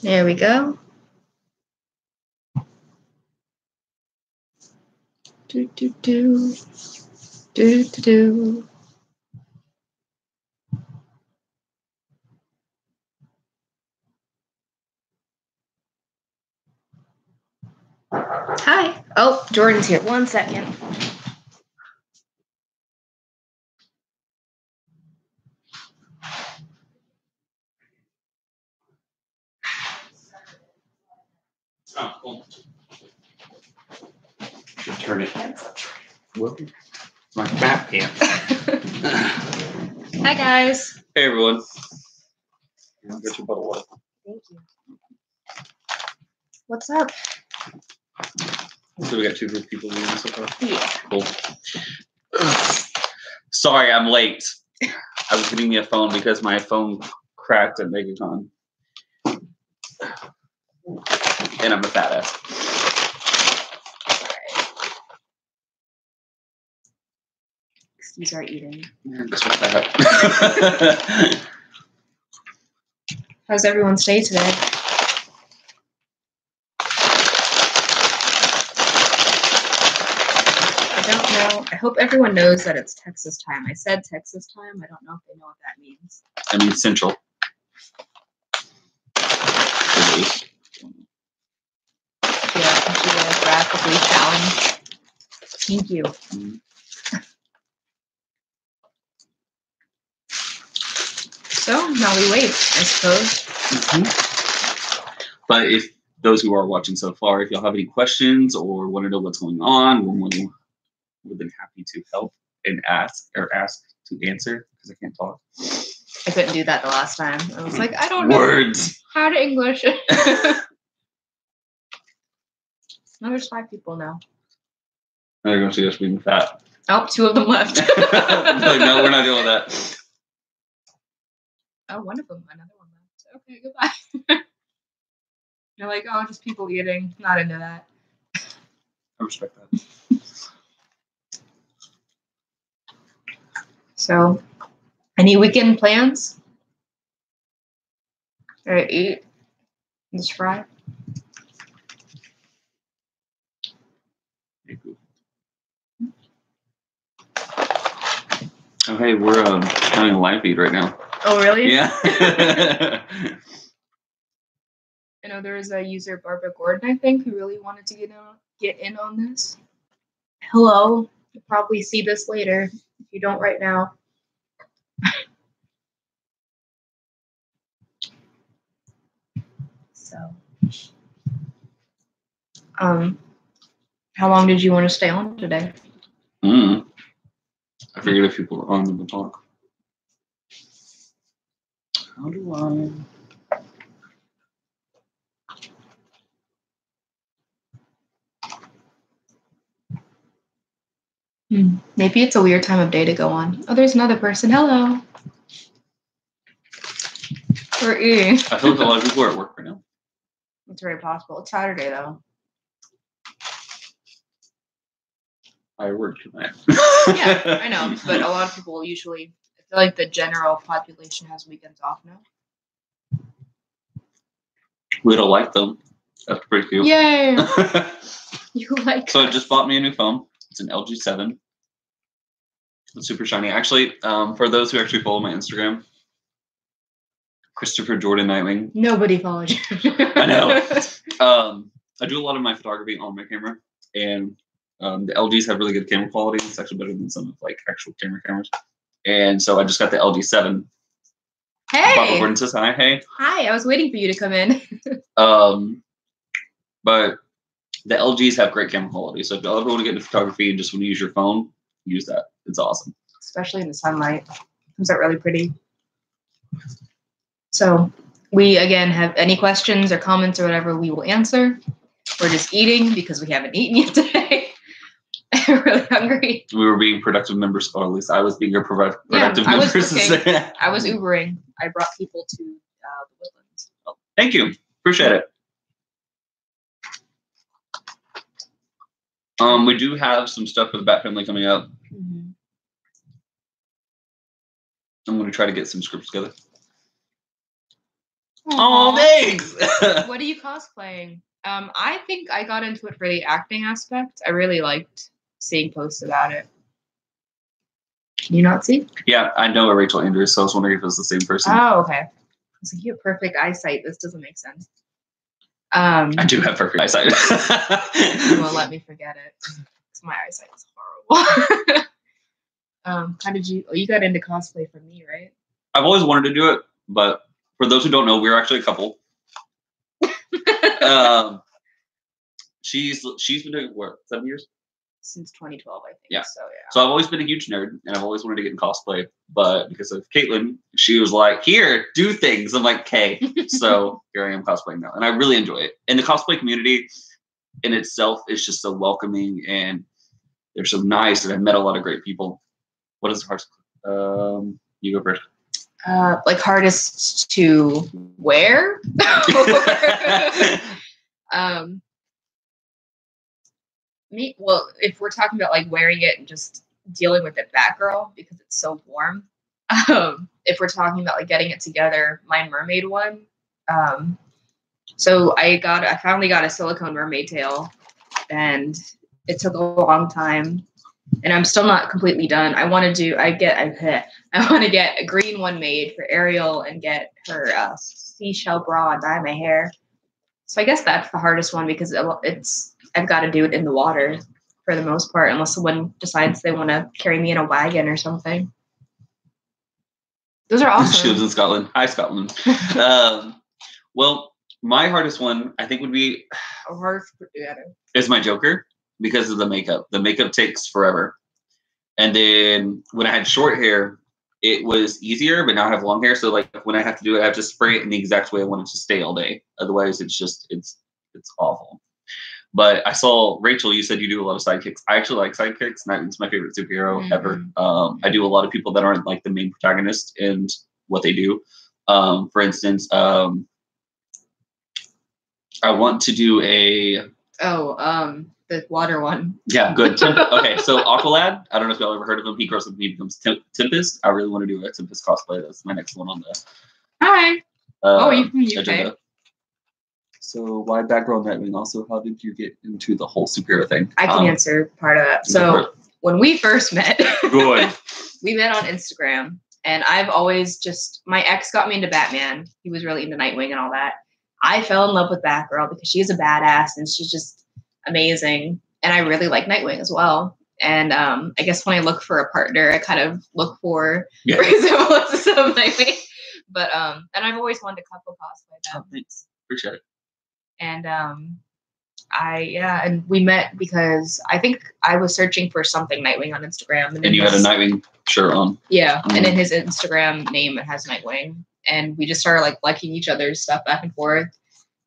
There we go. Do, do, do. Do, do, do. Hi. Oh, Jordan's here. 1 second. Oh, cool. Should turn it. Whoop. My fat pants. Hi, guys. Hey, everyone. Get your bottle of water. Thank you. What's up? So we got 2 group people doing this so far. Yeah. Cool. Sorry, I'm late. I was getting me a phone because my phone cracked at MegaCon. And I'm a fat ass. Excuse our eating. That's what I have. How's everyone's day today? I don't know. I hope everyone knows that it's Texas time. I said Texas time. I don't know if they know what that means. I mean, Central. Yeah, I think you guys graphically challenged. Thank you. So now we wait, I suppose. But if those who are watching so far, if y'all have any questions or want to know what's going on, we're more than happy to help and ask to answer because I can't talk. I couldn't do that the last time. I was like, I don't know Words. how to English. Now there's 5 people now. They're going to see us being fat. Oh, 2 of them left. Like, no, we're not dealing with that. Oh, one of them, another one left. Okay, goodbye. You're like, oh, just people eating. Not into that. I respect that. So, any weekend plans? Or eat? Just fry? Oh, hey, we're having a live feed right now. Oh, really? Yeah. I know there was a user, Barbara Gordon, I think, who really wanted to get in on this. Hello. You'll probably see this later if you don't right now. So, how long did you want to stay on today? I figured if people are on, then we'll talk. How do I? Maybe it's a weird time of day to go on. Oh, there's another person. Hello. We're eating. I feel like a lot of people are at work right now. It's very possible. It's Saturday, though. I work tonight. Yeah, I know. But a lot of people usually, I feel like the general population has weekends off now. We don't like them. That's pretty cute. Yay! You like So I just bought me a new phone. It's an LG 7. It's super shiny. Actually, for those who actually follow my Instagram, Christopher Jordan Nightwing. Nobody followed you. I know. I do a lot of my photography on my camera, and the LGs have really good camera quality. It's actually better than some of like actual camera cameras. And so I just got the LG 7. Hey! Barbara Gordon says hi. Hey. Hi, I was waiting for you to come in. But the LGs have great camera quality. So if you ever want to get into photography and just want to use your phone, use that. It's awesome. Especially in the sunlight. Comes out really pretty. So we, again, have any questions or comments or whatever, we will answer. We're just eating because we haven't eaten yet today. We're really hungry. We were being productive members, or at least I was being a productive member. I was cooking. I was Ubering. I brought people to the Woodlands. Oh, thank you. Appreciate it. We do have some stuff for the Bat Family coming up. Mm-hmm. I'm going to try to get some scripts together. Oh, Aw. thanks. What are you cosplaying? I think I got into it for the acting aspect. I really liked seeing posts about it. Can you not see? Yeah, I know Rachel Andrews, so I was wondering if it was the same person. Oh, okay. I was like, you have perfect eyesight. This doesn't make sense. I do have perfect eyesight. You won't let me forget it. 'Cause my eyesight is horrible. How did you? Oh, you got into cosplay from me, right? I've always wanted to do it, but for those who don't know, we're actually a couple. She's been doing what, 7 years? Since 2012, I think. Yeah. So yeah. So I've always been a huge nerd, and I've always wanted to get in cosplay. But because of Caitlin, she was like, "Here, do things." I'm like, "Okay." So here I am cosplaying now, and I really enjoy it. And the cosplay community in itself is just so welcoming, and they're so nice, and I've met a lot of great people. What is the hardest? You go first. Like hardest to wear. Well, if we're talking about like wearing it and just dealing with it, Batgirl, because it's so warm. If we're talking about like getting it together, my mermaid one. So I finally got a silicone mermaid tail, and it took a long time, and I'm still not completely done. I want to get a green one made for Ariel and get her seashell bra and dye my hair. So I guess that's the hardest one because I've got to do it in the water for the most part, unless someone decides they want to carry me in a wagon or something. Those are awesome. She lives in Scotland. Hi, Scotland. Well, my hardest one, I think, would be is my Joker because of the makeup. The makeup takes forever. And then when I had short hair, it was easier, but now I have long hair. So like when I have to do it, I have to spray it in the exact way I want it to stay all day. Otherwise, it's awful. But I saw Rachel. You said you do a lot of sidekicks. I actually like sidekicks. Nightwing's my favorite superhero ever. I do a lot of people that aren't like the main protagonist in what they do. For instance, I want to do the water one. Yeah, good. Okay, so Aqualad. I don't know if y'all ever heard of him. He grows up and he becomes Tempest. I really want to do a Tempest cosplay. That's my next one on the. Hi. You from UK? Agenda. So why Batgirl Nightwing? Also, how did you get into the whole superhero thing? I can answer part of that. So when we first met, we met on Instagram, and I've always my ex got me into Batman. He was really into Nightwing and all that. I fell in love with Batgirl because she's a badass and she's just amazing. And I really like Nightwing as well. And I guess when I look for a partner, I kind of look for resemblances of Nightwing. But and I've always wanted to couple cosplay them. Oh, thanks. Appreciate it. And and we met because I think I was searching for something Nightwing on Instagram. And you had a Nightwing shirt on. Yeah. Mm-hmm. And in his Instagram name, it has Nightwing. And we just started like liking each other's stuff back and forth.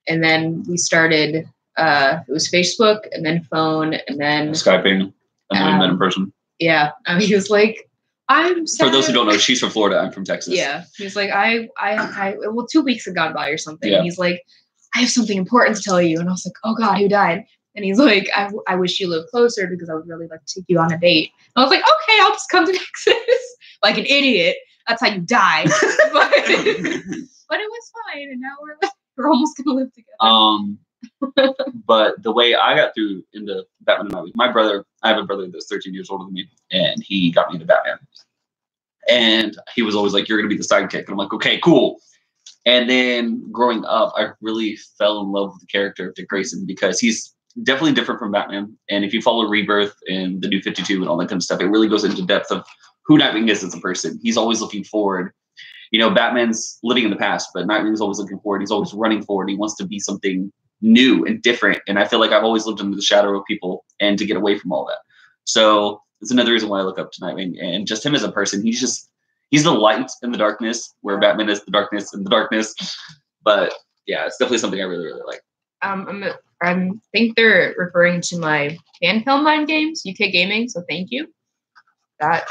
And then we started, it was Facebook and then phone and then Skyping, and then we met in person. Yeah. He was like, I'm sad. For those who don't know, she's from Florida. I'm from Texas. Yeah. He was like, well, 2 weeks had gone by or something. Yeah. And he's like, I have something important to tell you. And I was like, oh God, who died? And he's like, I wish you lived closer because I would really like to take you on a date. And I was like, okay, I'll just come to Texas. Like an idiot. That's how you die. but it was fine. And now we're almost going to live together. But the way I got through into Batman and Nightwing, I have a brother that's 13 years older than me, and he got me into Batman. And he was always like, you're going to be the sidekick. And I'm like, okay, cool. And then growing up, I really fell in love with the character of Dick Grayson because he's definitely different from Batman. And if you follow Rebirth and the New 52 and all that kind of stuff, it really goes into depth of who Nightwing is as a person. He's always looking forward. You know, Batman's living in the past, but Nightwing's always looking forward. He's always running forward. He wants to be something new and different. And I feel like I've always lived under the shadow of people and to get away from all that. So it's another reason why I look up to Nightwing. And just him as a person, he's the light in the darkness, where Batman is the darkness in the darkness. But yeah, it's definitely something I really, really like. I think they're referring to my fan film Mind Games, UK Gaming. So thank you. That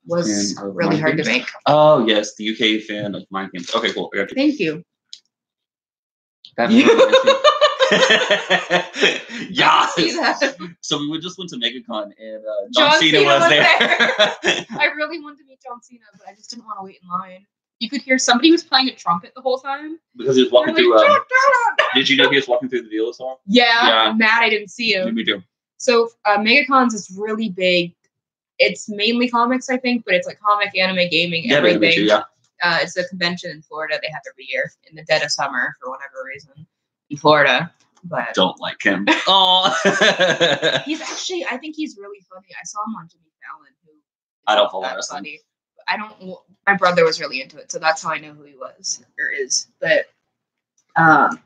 was really hard to make. Oh yes, the UK fan of Mind Games. Okay, cool. I got you. Thank you. Yeah. So we just went to MegaCon and John Cena was there. I really wanted to meet John Cena, but I just didn't want to wait in line. you could hear somebody was playing a trumpet the whole time. Because he was walking through. Did you know he was walking through the Vila song? Yeah. I'm mad I didn't see him. Me too. So MegaCons is really big. It's mainly comics, I think, but it's like comic, anime, gaming, everything. Me too, yeah. It's a convention in Florida they have every year in the dead of summer for whatever reason in Florida. But don't like him. Oh, he's actually. I think he's really funny. I saw him on Jimmy Fallon. I don't follow that funny. I don't. My brother was really into it, so that's how I know who he was or is. But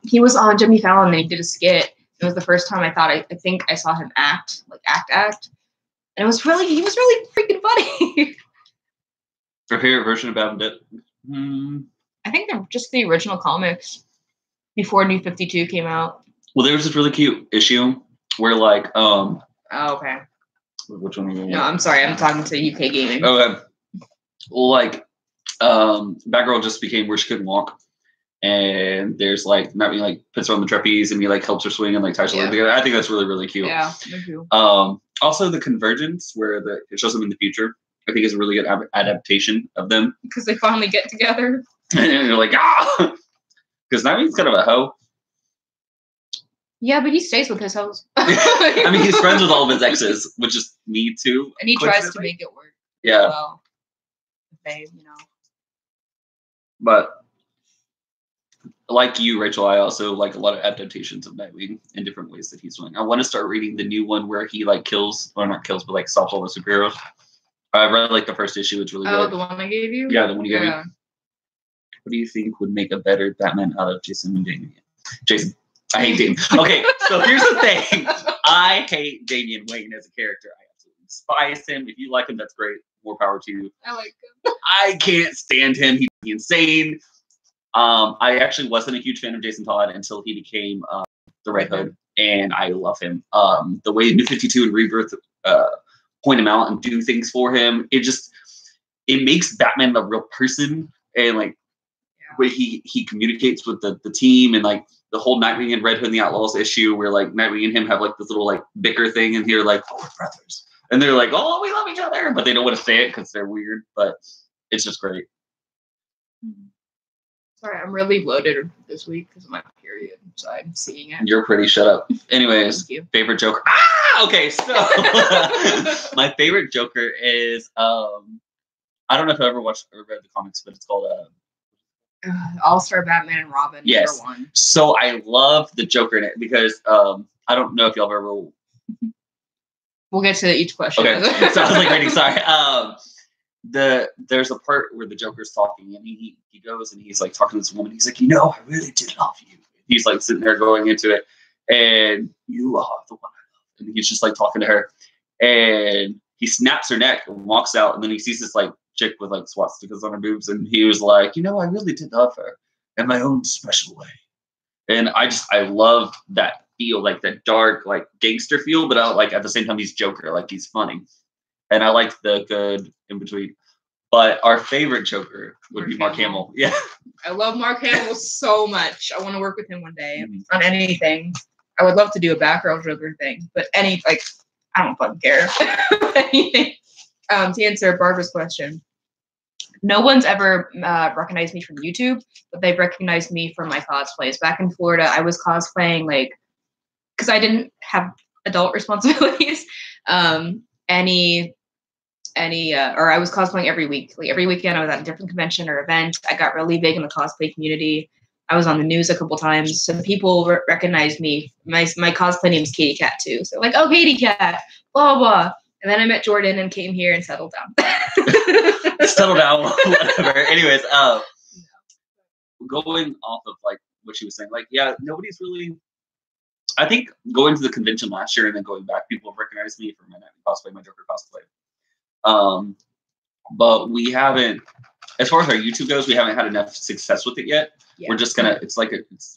he was on Jimmy Fallon and he did a skit. It was the first time I think I saw him act, and he was really freaking funny. Your favorite version of Bad I think they're just the original comics before New 52 came out. Well, there was this really cute issue where Oh, okay. Which one? No, I'm sorry. I'm talking to UK Gaming. Okay. Well, Batgirl just became where she couldn't walk, and there's Nightwing puts her on the trapeze and he helps her swing and ties her leg together. I think that's really, really cute. Yeah, thank you. Also the convergence where it shows them in the future. I think is a really good adaptation of them because they finally get together. And you're like, because Nightwing's kind of a hoe. Yeah, but he stays with his hoes. I mean, he's friends with all of his exes, which is me too. And he tries to make it work. Yeah. Well, But like you, Rachel, I also like a lot of adaptations of Nightwing in different ways that he's doing. I want to start reading the new one where he not kills, but stops all the superheroes. I read the first issue. It's really good. Oh, the one I gave you? Yeah, the one you gave me. What do you think would make a better Batman out of Jason and Damian? Jason. I hate Damian. Okay, so here's the thing. I hate Damian Wayne as a character. I absolutely despise him. If you like him, that's great. More power to you. I like him. I can't stand him. He's insane. I actually wasn't a huge fan of Jason Todd until he became the Red Hood, and I love him. The way New 52 and Rebirth point him out and do things for him, it makes Batman a real person, and way he communicates with the team, and the whole Nightwing and Red Hood and the Outlaws issue where Nightwing and him have this little bicker thing, and they're we're brothers, and they're oh, we love each other, but they don't want to say it because they're weird, but it's just great. Sorry, I'm really bloated this week because of my period, so I'm seeing it. You're pretty. Shut up. Anyways, favorite Joker. Okay, so my favorite Joker is I don't know if I've ever watched or read the comics, but it's called All-Star Batman and Robin. Yes. #1. So I love the Joker in it because I don't know if y'all have ever. We'll get to each question. Okay, so I was reading. Sorry. There's a part where the Joker's talking and he goes and he's talking to this woman. He's I really did love you. He's sitting there going into it, and you are the one I love. And he's just talking to her, and he snaps her neck and walks out, and then he sees this chick with swastikas on her boobs, and he was I really did love her in my own special way. And I love that feel, that dark gangster feel, but at the same time he's Joker, he's funny. And I like the good in between. But our favorite Joker would be Mark Hamill. Yeah. I love Mark Hamill so much. I want to work with him one day on anything. I would love to do a Batgirl Joker thing, but I don't fucking care. Anything. To answer Barbara's question, no one's ever recognized me from YouTube, but they've recognized me from my cosplays. Back in Florida, I was cosplaying because I didn't have adult responsibilities. Or I was cosplaying every week. Every weekend I was at a different convention or event. I got really big in the cosplay community. I was on the news a couple times. So people recognized me. My cosplay name is Katie Cat too. So oh, Katie Cat, blah, blah, blah. And then I met Jordan and came here and settled down. Settled down, whatever. Anyways, going off of what she was saying, nobody's really, I think going to the convention last year and then going back, people have recognized me for my Nightwing cosplay, my Joker cosplay. But we haven't, as far as our YouTube goes, we haven't had enough success with it yet. Yeah. We're just gonna, it's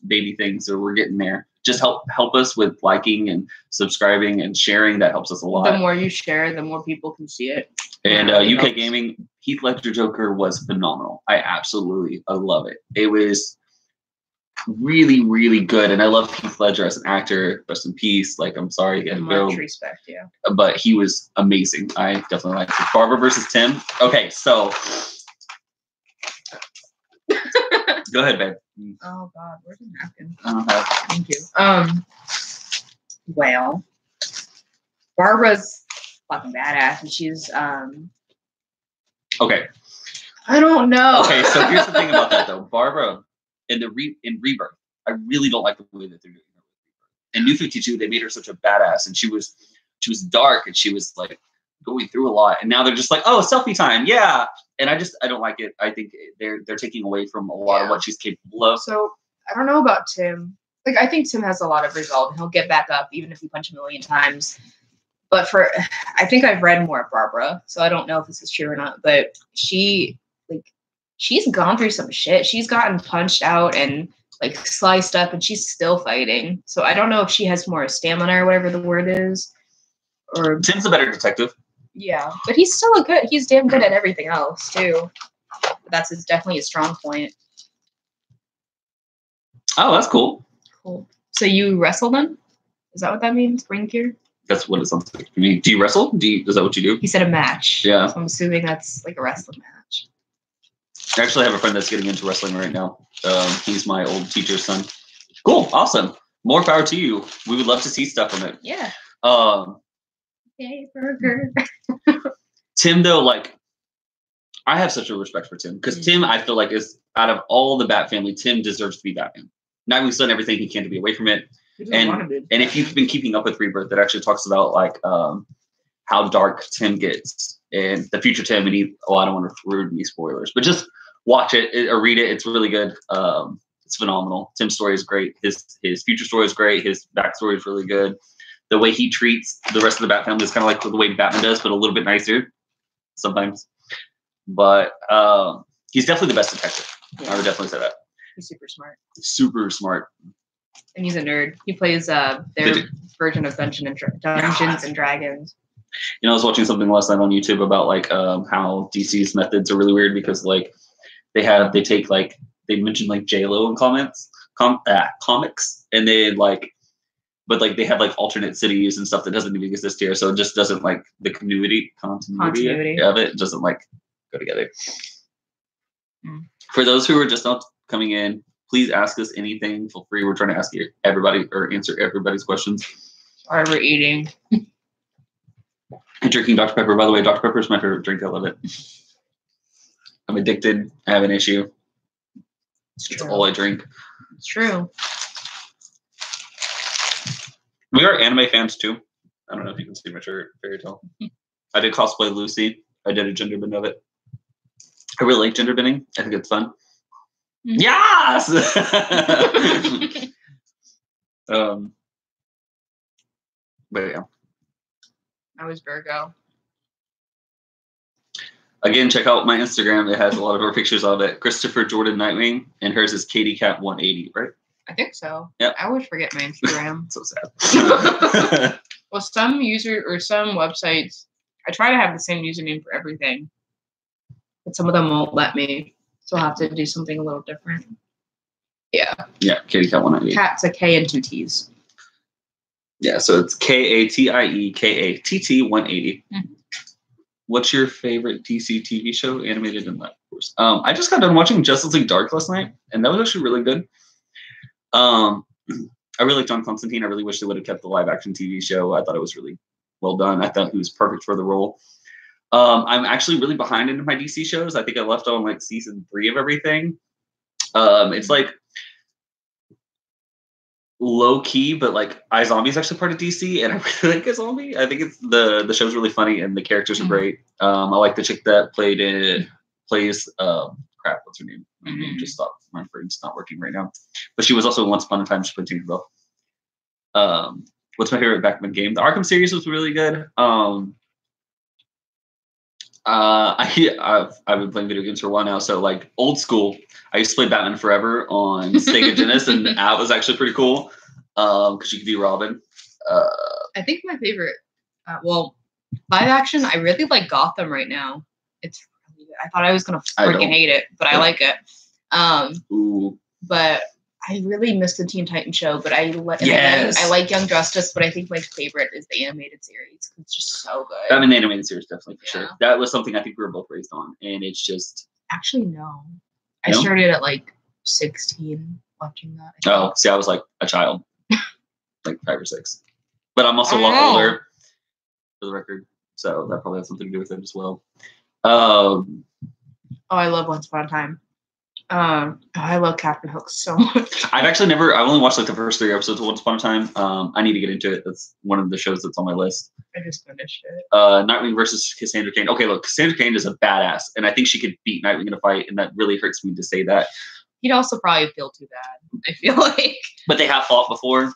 baby things, so we're getting there. Just help us with liking and subscribing and sharing. That helps us a lot. The more you share, the more people can see it. And UK Gaming, Heath Ledger Joker was phenomenal. I love it. It was really, really good. And I love Heath Ledger as an actor. Rest in peace. I'm sorry. Much respect, yeah. But he was amazing. I definitely liked it. Barbara versus Tim. Okay, so Go ahead, babe. Oh God, where's the napkin? I don't have. Thank you. Well, Barbara's fucking badass, and she's Okay. I don't know. Okay, so here's the thing about that though. Barbara in Rebirth, I really don't like the way that they're doing her. In New 52, they made her such a badass, and she was dark, and she was like going through a lot. And now they're just like, oh, selfie time, yeah. And I don't like it. I think they're taking away from a lot of what she's capable of. So I don't know about Tim. Like I think Tim has a lot of resolve. He'll get back up even if you punch a million times. But I think I've read more of Barbara, so I don't know if this is true or not. But she's gone through some shit. She's gotten punched out and like sliced up, and she's still fighting. So I don't know if she has more stamina or whatever the word is. Or Tim's a better detective. Yeah, but he's damn good at everything else too. But that's definitely a strong point. Oh, that's cool. Cool. So you wrestle them? Is that what that means? Ring gear? That's what it sounds like to me. Do you wrestle? Is that what you do? He said a match. Yeah. So I'm assuming that's like a wrestling match. I actually have a friend that's getting into wrestling right now. He's my old teacher's son. Cool. Awesome. More power to you. We would love to see stuff from it. Yeah. Yay, burger. Tim, though, like, I have such a respect for Tim. Because Tim, I feel like, is out of all the Bat family, Tim deserves to be Batman. Nightwing's done everything he can to be away from it. And if you've been keeping up with Rebirth, it actually talks about like how dark Tim gets and the future Tim. And I don't want to ruin any spoilers, but just watch it or read it. It's really good. It's phenomenal. Tim's story is great. His future story is great. His backstory is really good. The way he treats the rest of the Bat family is kind of like the way Batman does, but a little bit nicer sometimes. But he's definitely the best detective. Yeah. I would definitely say that. He's super smart. Super smart. And he's a nerd. He plays their version of Dungeons and Dragons. You know, I was watching something last night on YouTube about like how DC's methods are really weird because like they mentioned like J-Lo in comics, and they like, but like they have like alternate cities and stuff that doesn't even exist here, so it just doesn't like the continuity of it doesn't like go together. For those who are just not coming in, please ask us anything. Feel free. We're trying to ask everybody or answer everybody's questions. Sorry, we're eating. And drinking Dr. Pepper. By the way, Dr. Pepper is my favorite drink. I love it. I'm addicted. I have an issue. It's all I drink. It's true. We are anime fans too. I don't know if you can see my shirt. Fairy Tail. I did cosplay Lucy. I did a gender bend of it. I really like gender bending. I think it's fun. Yes. But yeah. I was Virgo. Again, check out my Instagram. It has a lot of our pictures on it. Christopher Jordan Nightwing, and hers is Katie Cat 180, right? I think so. Yep. I always forget my Instagram. So sad. Well, some websites, I try to have the same username for everything, but some of them won't let me. So I'll have to do something a little different. Yeah. Yeah, Katie Cat 180. Cat's a K and 2 T's. Yeah, so it's KATIEKATT 180. Mm-hmm. What's your favorite DC TV show, animated and live, of course? I just got done watching Justice League Dark last night, and that was actually really good. I really like John Constantine. I really wish they would have kept the live action TV show. I thought it was really well done. I thought he was perfect for the role. I'm actually really behind into my DC shows. I think I left on like season 3 of everything. It's like low key, but like iZombie is actually part of DC, and I really like iZombie. I think it's the show's really funny and the characters are great. I like the chick that plays what's her name? My name just stopped. My brain's not working right now. But she was also Once Upon a Time she played Tinkerbell. What's my favorite Batman game? The Arkham series was really good. I've been playing video games for a while now, so like old school. I used to play Batman Forever on Sega Genesis, and that was actually pretty cool because you could be Robin. I think my favorite, live action. I really like Gotham right now. It's really good. I thought I was gonna freaking hate it, but I like it. But I really miss the Teen Titans show, but I like Young Justice, but I think my favorite is the animated series. It's just so good. Batman the animated series, definitely, for sure. That was something I think we were both raised on, and it's just... Actually, no. I started at like 16 watching that. Oh, see, I was like a child, like 5 or 6. But I'm also a lot older, for the record, so that probably has something to do with it as well. I love Once Upon a Time. I love Captain Hook so much. I've only watched like the first 3 episodes of Once Upon a Time. I need to get into it. That's one of the shows that's on my list. I just finished it. Nightwing versus Cassandra Cain. Okay, look, Cassandra Cain is a badass, and I think she could beat Nightwing in a fight, and that really hurts me to say that. He'd also probably feel too bad, I feel like. But they have fought before,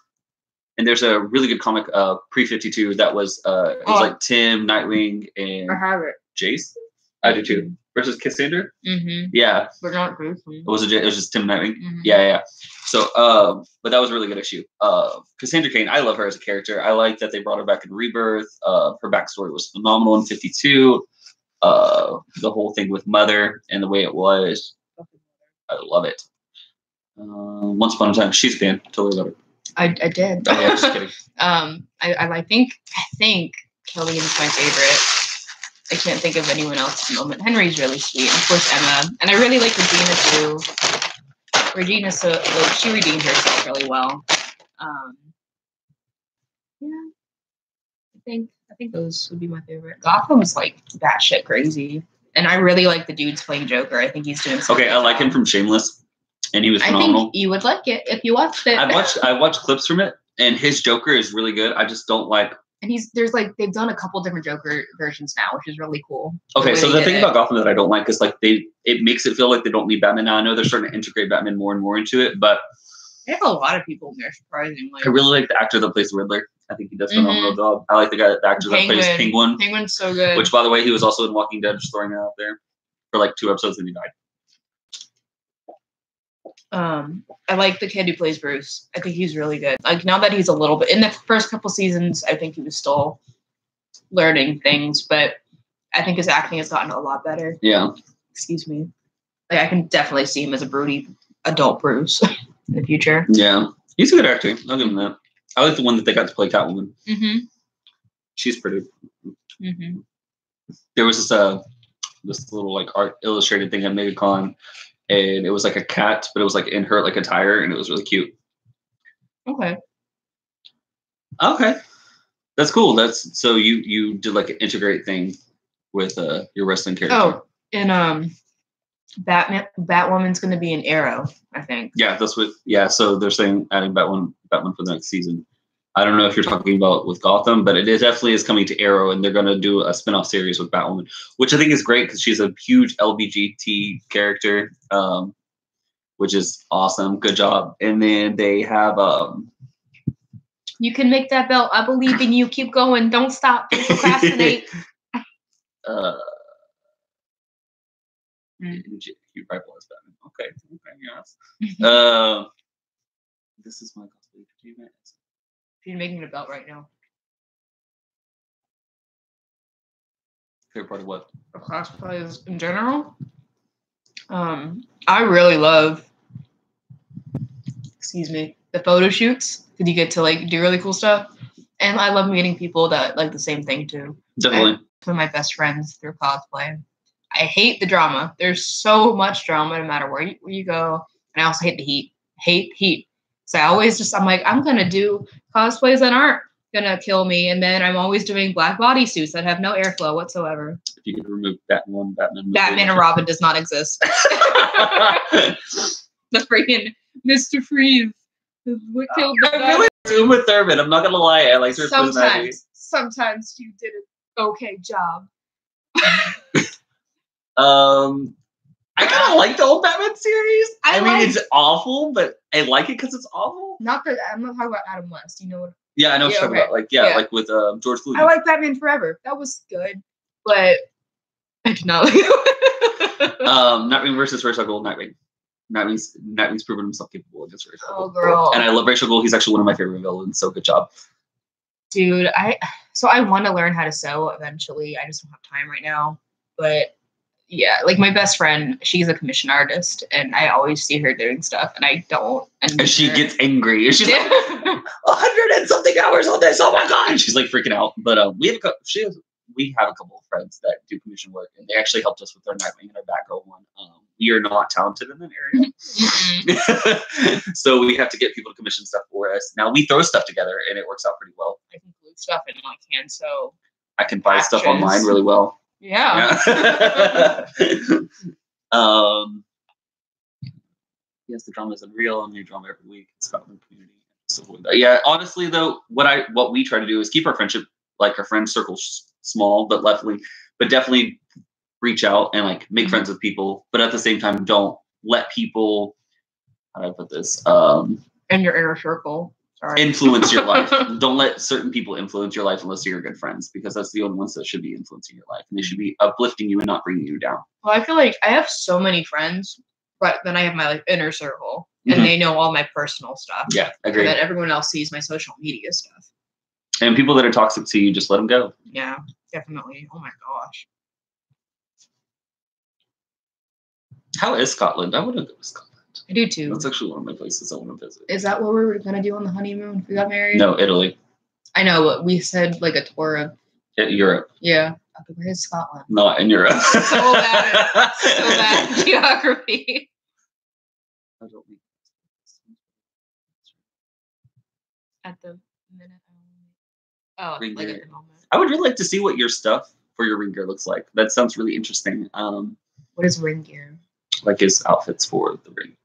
and there's a really good comic, Pre-52, that was, it was like Tim, Nightwing, and I have it. Jace? I do too. Versus Cassandra? Mm-hmm. Yeah. But not Bruce. It was just Tim Nightwing? Mm-hmm. Yeah. So, but that was a really good issue. Cassandra Cain, I love her as a character. I like that they brought her back in Rebirth. Her backstory was phenomenal in 52. The whole thing with Mother and the way it was. I love it. Once Upon a Time, she's a fan. Tell her about it. I did. Oh, yeah, just kidding. I think Killian's my favorite. I can't think of anyone else at the moment. Henry's really sweet. And of course, Emma. And I really like Regina too. Regina, so like she redeemed herself really well. Yeah, I think those would be my favorite. Gotham's like batshit crazy, and I really like the dudes playing Joker. I think he's doing something. Okay, I like him from Shameless, and he was phenomenal. I think you would like it if you watched it. I watched clips from it, and his Joker is really good. I just don't like. And they've done a couple different Joker versions now, which is really cool. Okay, so the thing about Gotham that I don't like is like it makes it feel like they don't need Batman. Now I know they're starting to integrate Batman more and more into it, but they have a lot of people in there, surprisingly. I really like the actor that plays the Riddler. I think he does a phenomenal job. I like the actor that plays Penguin. Penguin's so good. Which, by the way, he was also in Walking Dead, just throwing it out there for like 2 episodes, and he died. I like the kid who plays Bruce. I think he's really good. Like now that he's a little bit in the first couple seasons, I think he was still learning things, but I think his acting has gotten a lot better. Yeah. Excuse me. Like I can definitely see him as a broody adult Bruce in the future. Yeah, he's a good actor. I'll give him that. I like the one that they got to play Catwoman. Mm-hmm. She's pretty. Mm-hmm. There was this little like art illustrated thing at MegaCon. And it was like a cat, but it was like in her like attire, and it was really cute. Okay, that's cool. That's so you did like an integrate thing with your wrestling character. Oh, and Batwoman's going to be an Arrow, I think. Yeah, that's what. Yeah, so they're saying adding Batman for the next season. I don't know if you're talking about with Gotham, but it definitely is coming to Arrow, and they're going to do a spinoff series with Batwoman, which I think is great because she's a huge LGBT character, which is awesome. Good job. And then they have... You can make that belt. I believe in you. Keep going. Don't stop. Don't procrastinate. Hugh Rival as Batman. Okay, yes. This is my cosplay for 2 minutes. You're making a belt right now. Favorite part of what? Of cosplays in general. I really love. Excuse me. The photo shoots. Did you get to like do really cool stuff? And I love meeting people that like the same thing too. Definitely. Some of my best friends through cosplay. I hate the drama. There's so much drama no matter where you go. And I also hate the heat. Hate heat. So I'm like, I'm going to do cosplays that aren't going to kill me. And then I'm always doing black bodysuits that have no airflow whatsoever. If you could remove that one Batman. Batman and Robin does not exist. The freaking Mr. Freeze. What killed the guy. Really Uma Thurman. I'm not going to lie. I like her personality. Sometimes you did an okay job. I kind of like the old Batman series. I mean, it's awful, but I like it because it's awful. I'm not talking about Adam West. You know what? Yeah, I know what you're talking about. Like, like with George Clooney. I like Batman Forever. That was good, but I did not like it. Nightwing versus Ra's al Ghul. Nightwing's proven himself capable against Ra's al Ghul. Oh, girl. And I love Ra's al Ghul. He's actually one of my favorite villains. So good job, dude. I want to learn how to sew eventually. I just don't have time right now, but. Yeah, like my best friend, she's a commission artist, and I always see her doing stuff, and I don't. And she gets angry. She's like, 100 and something hours on this. Oh my god! And she's like freaking out. But we have a couple of friends that do commission work, and they actually helped us with our Nightwing and our Batgirl one. we are not talented in that area. So we have to get people to commission stuff for us. Now we throw stuff together and it works out pretty well. I can glue stuff in like hand sew. I can buy stuff online really well. Yeah. Yes, the drama is unreal. I'm new drama every week. It's Scotland community. So yeah, honestly though, what we try to do is keep our friendship, like our friend circle small, but definitely reach out and like make friends with people. But at the same time, don't let people, how do I put this? In your inner circle. Sorry. Influence your life. Don't let certain people influence your life unless you're good friends, because that's the only ones that should be influencing your life, and they should be uplifting you and not bringing you down. Well, I feel like I have so many friends, but then I have my like inner circle, and they know all my personal stuff. Yeah, agree. And then everyone else sees my social media stuff. And people that are toxic to you, just let them go. Yeah, definitely. Oh my gosh. How is Scotland? I want to go to Scotland. I do too. That's actually one of my places I want to visit. Is that what we were gonna do on the honeymoon if we got married? No, Italy. I know, but we said like a tour of Europe. Yeah. Okay, where is Scotland? Not in Europe. So bad geography. I don't need at the minute. Oh, ring like gear. at the moment. I would really like to see what your stuff for your ring gear looks like. That sounds really interesting. What is ring gear? Like his outfits for the ring.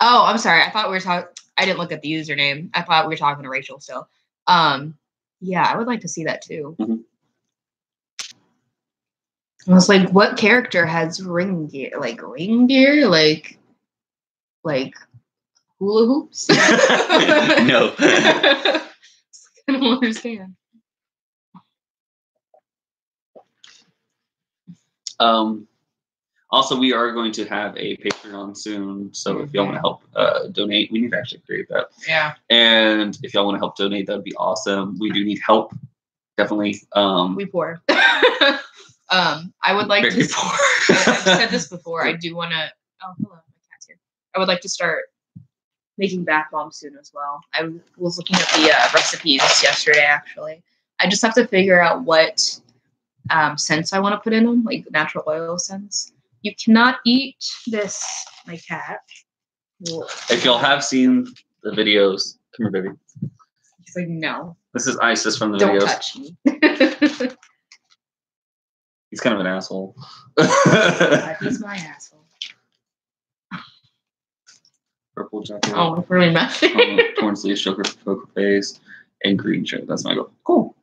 Oh, I'm sorry. I thought we were talking. I didn't look at the username. I thought we were talking to Rachel still. Yeah, I would like to see that too. Mm-hmm. I was like, what character has ring gear? Like ring gear? Like hula hoops? No. I don't understand. Also, we are going to have a Patreon soon, so if y'all want to help donate, we need to actually create that. Yeah. And if y'all want to help donate, that would be awesome. We do need help, definitely. We poor. I would like to. Poor. I've said this before. I do want to. Oh, hello, my cat's here. I would like to start making bath bombs soon as well. I was looking at the recipes yesterday. Actually, I just have to figure out what scents I want to put in them, like natural oil scents. You cannot eat this, my cat. If y'all have seen the videos, come here, baby. He's like, no. This is Isis from the Don't videos. touch me. He's kind of an asshole. He's my asshole. Purple jacket. Oh, it's really messy. Torn sleeves, poker face, and green shirt. That's my goal. Cool.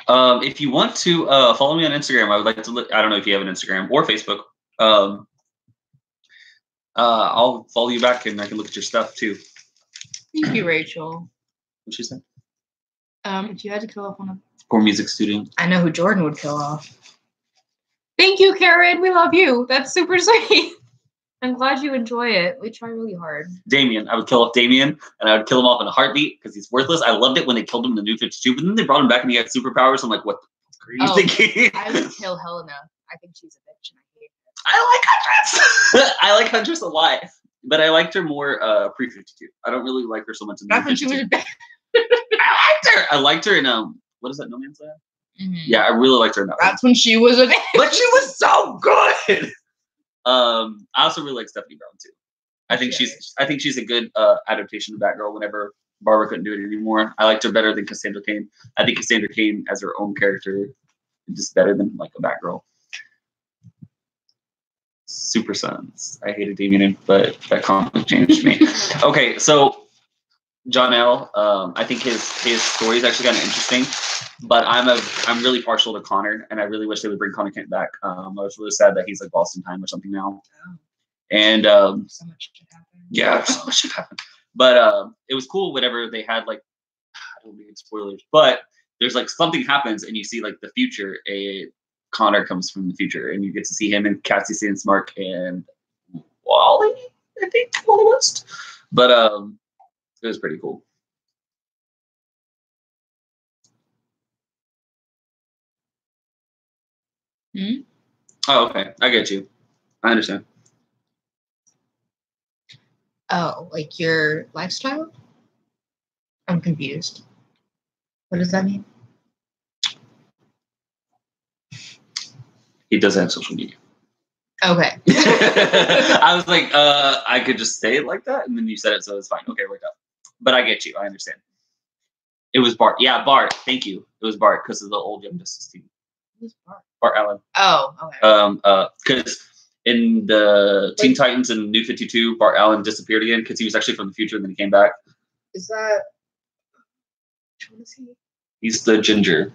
If you want to follow me on Instagram, I would like to. I don't know if you have an Instagram or Facebook. I'll follow you back, and I can look at your stuff too. Thank you, Rachel. What'd she say? If you had to kill off one of. Or music studio. I know who Jordan would kill off. Thank you, Karen. We love you. That's super sweet. I'm glad you enjoy it. We try really hard. Damien. I would kill off Damien, and I would kill him off in a heartbeat because he's worthless. I loved it when they killed him in the New 52, but then they brought him back and he had superpowers. I'm like, what the fuck are you thinking? I would kill Helena. I think she's a bitch and I hate her. I like Huntress. I like Huntress a lot, but I liked her more pre-52. I don't really like her so much in the That's when she was a bitch. I liked her in what is that, No Man's Land? Mm-hmm. Yeah, I really liked her in that That's when she was a bitch. But she was so good. I also really like Stephanie Brown too. I think she's a good adaptation of Batgirl whenever Barbara couldn't do it anymore. I liked her better than Cassandra Cain. I think Cassandra Cain as her own character is just better than like a Batgirl. Super Sons. I hated Damien, but that comic changed me. Okay, so John L. I think his story is actually kind of interesting, but I'm really partial to Connor, and I really wish they would bring Connor Kent back. I was really sad that he's like Boston Time or something now. Oh. And so much shit happened. Yeah, so much shit happened. But it was cool whenever they had like, I don't mean spoilers, but there's like something happens and you see like the future. Connor comes from the future, and you get to see him and Cassie Sandsmark and Wally, I think, Wally West. But it was pretty cool. Hmm? Oh, okay. I get you. I understand. Oh, like your lifestyle? I'm confused. What does that mean? He does have social media. Okay. I was like, I could just say it like that, and then you said it, so it's fine. Okay, worked out. But I get you. I understand. It was Bart. Yeah, Bart. Thank you. It was Bart because of the old Young Justice team. Who's Bart? Bart Allen. Oh, okay. Because in the Teen Titans and New 52, Bart Allen disappeared again because he was actually from the future, and then he came back. Is that? Which one is he? He's the ginger.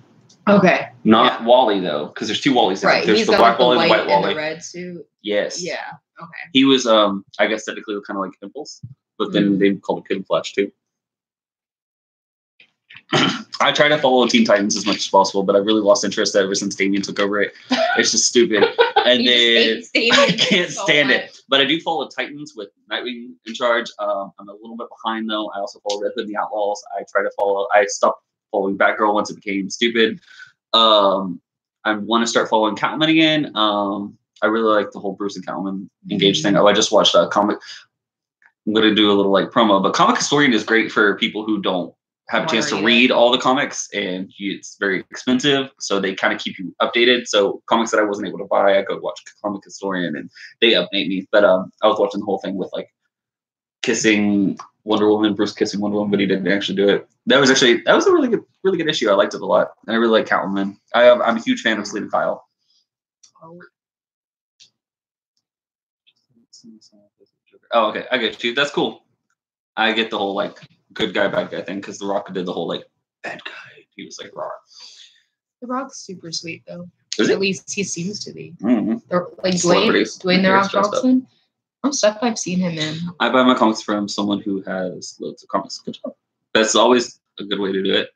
Okay. Not Wally though, because there's two Wallys. Right. There's the black Wally and the white Wally. And the red suit. Yes. Yeah. Okay. He was, I guess technically kind of like Impulse, but then they called him Kid Flash too. I try to follow Teen Titans as much as possible, but I really lost interest ever since Damian took over it. It's just stupid. And then I can't stand it. But I do follow Titans with Nightwing in charge. I'm a little bit behind though. I also follow Red Hood and the Outlaws. I stopped following Batgirl once it became stupid. I want to start following Catwoman again. I really like the whole Bruce and Catwoman engaged thing. Oh, I just watched a comic. I'm going to do a little like promo, but Comic Historian is great for people who don't have a chance to read all the comics, and it's very expensive, so they kind of keep you updated. So comics that I wasn't able to buy, I go watch Comic Historian, and they update me. But I was watching the whole thing with like kissing Wonder Woman, Bruce kissing Wonder Woman, but he didn't actually do it. That was a really good issue. I liked it a lot, and I really like Catwoman. I'm a huge fan of Selena Kyle. Oh, okay, I get you. That's cool. I get the whole like good guy, bad guy thing because The Rock did the whole like bad guy. He was like raw. The Rock's super sweet though. At least he seems to be. Mm-hmm. Like Dwayne The Rock Johnson. Some stuff I've seen him in. I buy my comics from someone who has loads of comics. Good job. That's always a good way to do it.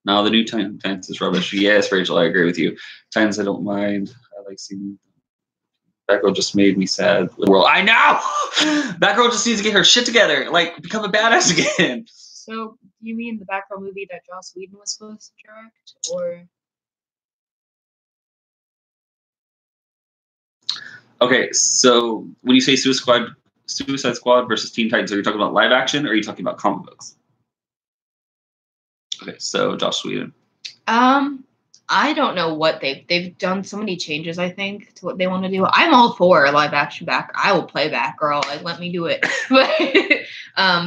Now the new Titans is rubbish. Yes, Rachel, I agree with you. Titans I don't mind. I like seeing. Batgirl just made me sad. World, I know. Batgirl just needs to get her shit together, like become a badass again. So, you mean the Batgirl movie that Joss Whedon was supposed to direct, or? Okay, so when you say Suicide Squad versus Teen Titans, are you talking about live action, or are you talking about comic books? Okay, so Joss Whedon. I don't know what they've done so many changes, I think, to what they want to do. I'm all for a live action I will play Batgirl. Like, let me do it. But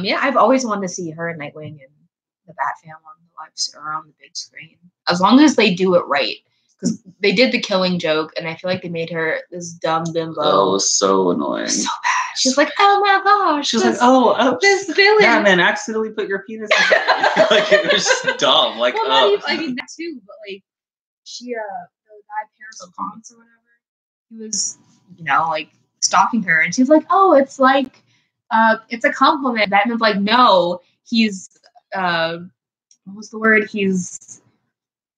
yeah, I've always wanted to see her and Nightwing and the Bat-Fam on the big screen. As long as they do it right. Because they did the Killing Joke, and I feel like they made her this dumb bimbo. Oh, it was so annoying. So bad. She's like, oh my gosh. She's like, oh, this villain. Yeah, man, accidentally put your penis in like, it was just dumb. Like, well, I mean, that too, but like, she, the guy Paris Ponce or whatever, he was, like stalking her, and she's like, "Oh, it's like, it's a compliment." Batman's like, "No, he's, what was the word? He's,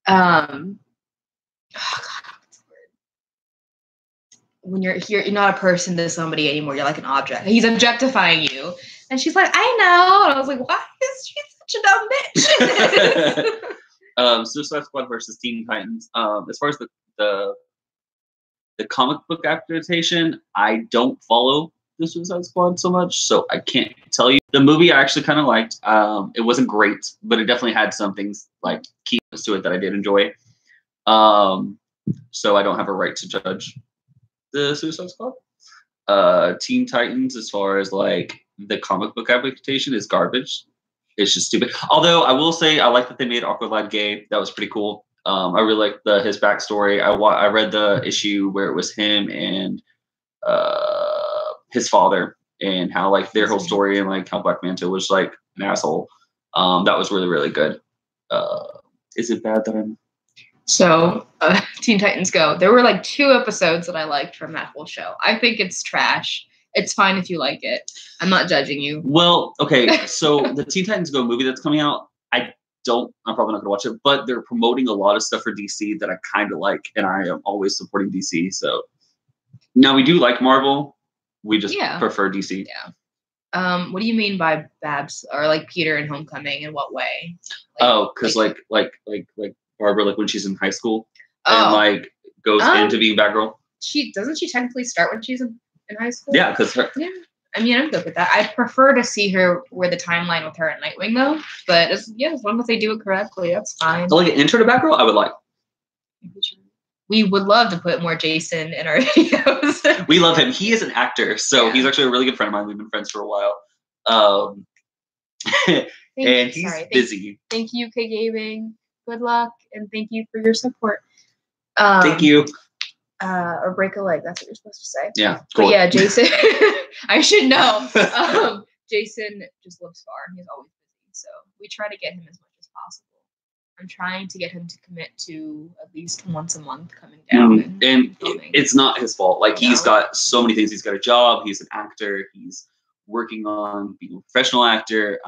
oh God, what's the word? When you're not a person to somebody anymore. You're like an object. He's objectifying you." And she's like, "I know." And I was like, "Why is she such a dumb bitch?" Suicide Squad versus Teen Titans. As far as the comic book adaptation, I don't follow the Suicide Squad so much, so I can't tell you. The movie I actually kind of liked. It wasn't great, but it definitely had some things like key to it that I did enjoy. So I don't have a right to judge the Suicide Squad. Teen Titans, as far as like the comic book adaptation, is garbage. It's just stupid. Although I will say I like that they made Aqualad gay. That was pretty cool. I really liked his backstory. I read the issue where it was him and his father and how like their whole story and like how Black Manta was like an asshole. That was really, really good. Is it bad that I'm... So, Teen Titans Go. There were like 2 episodes that I liked from that whole show. I think it's trash. It's fine if you like it. I'm not judging you. Well, okay. So the Teen Titans Go movie that's coming out, I'm probably not going to watch it, but they're promoting a lot of stuff for DC that I kind of like, and I am always supporting DC. So now we do like Marvel. We just prefer DC. Yeah. What do you mean by Babs or like Peter in Homecoming? In what way? Because like Barbara, like when she's in high school and like goes into being Batgirl. Doesn't she technically start when she's in high school? Yeah, because her. Yeah, I mean, I'm good with that. I prefer to see her where the timeline with her and Nightwing though. But as long as they do it correctly, that's fine. So like an intro to Batgirl, I would like. we would love to put more Jason in our videos. We love him. He is an actor, so he's actually a really good friend of mine. We've been friends for a while. And he's busy. Thank you, K Gaming. Good luck, and thank you for your support. Thank you. Or break a leg. That's what you're supposed to say. Yeah. Cool. But yeah, Jason. I should know. Jason just lives far. He's always busy, so we try to get him as much as possible. I'm trying to get him to commit to at least once a month coming down. And it's not his fault. Like, he's got so many things. He's got a job. He's an actor. He's working on being a professional actor.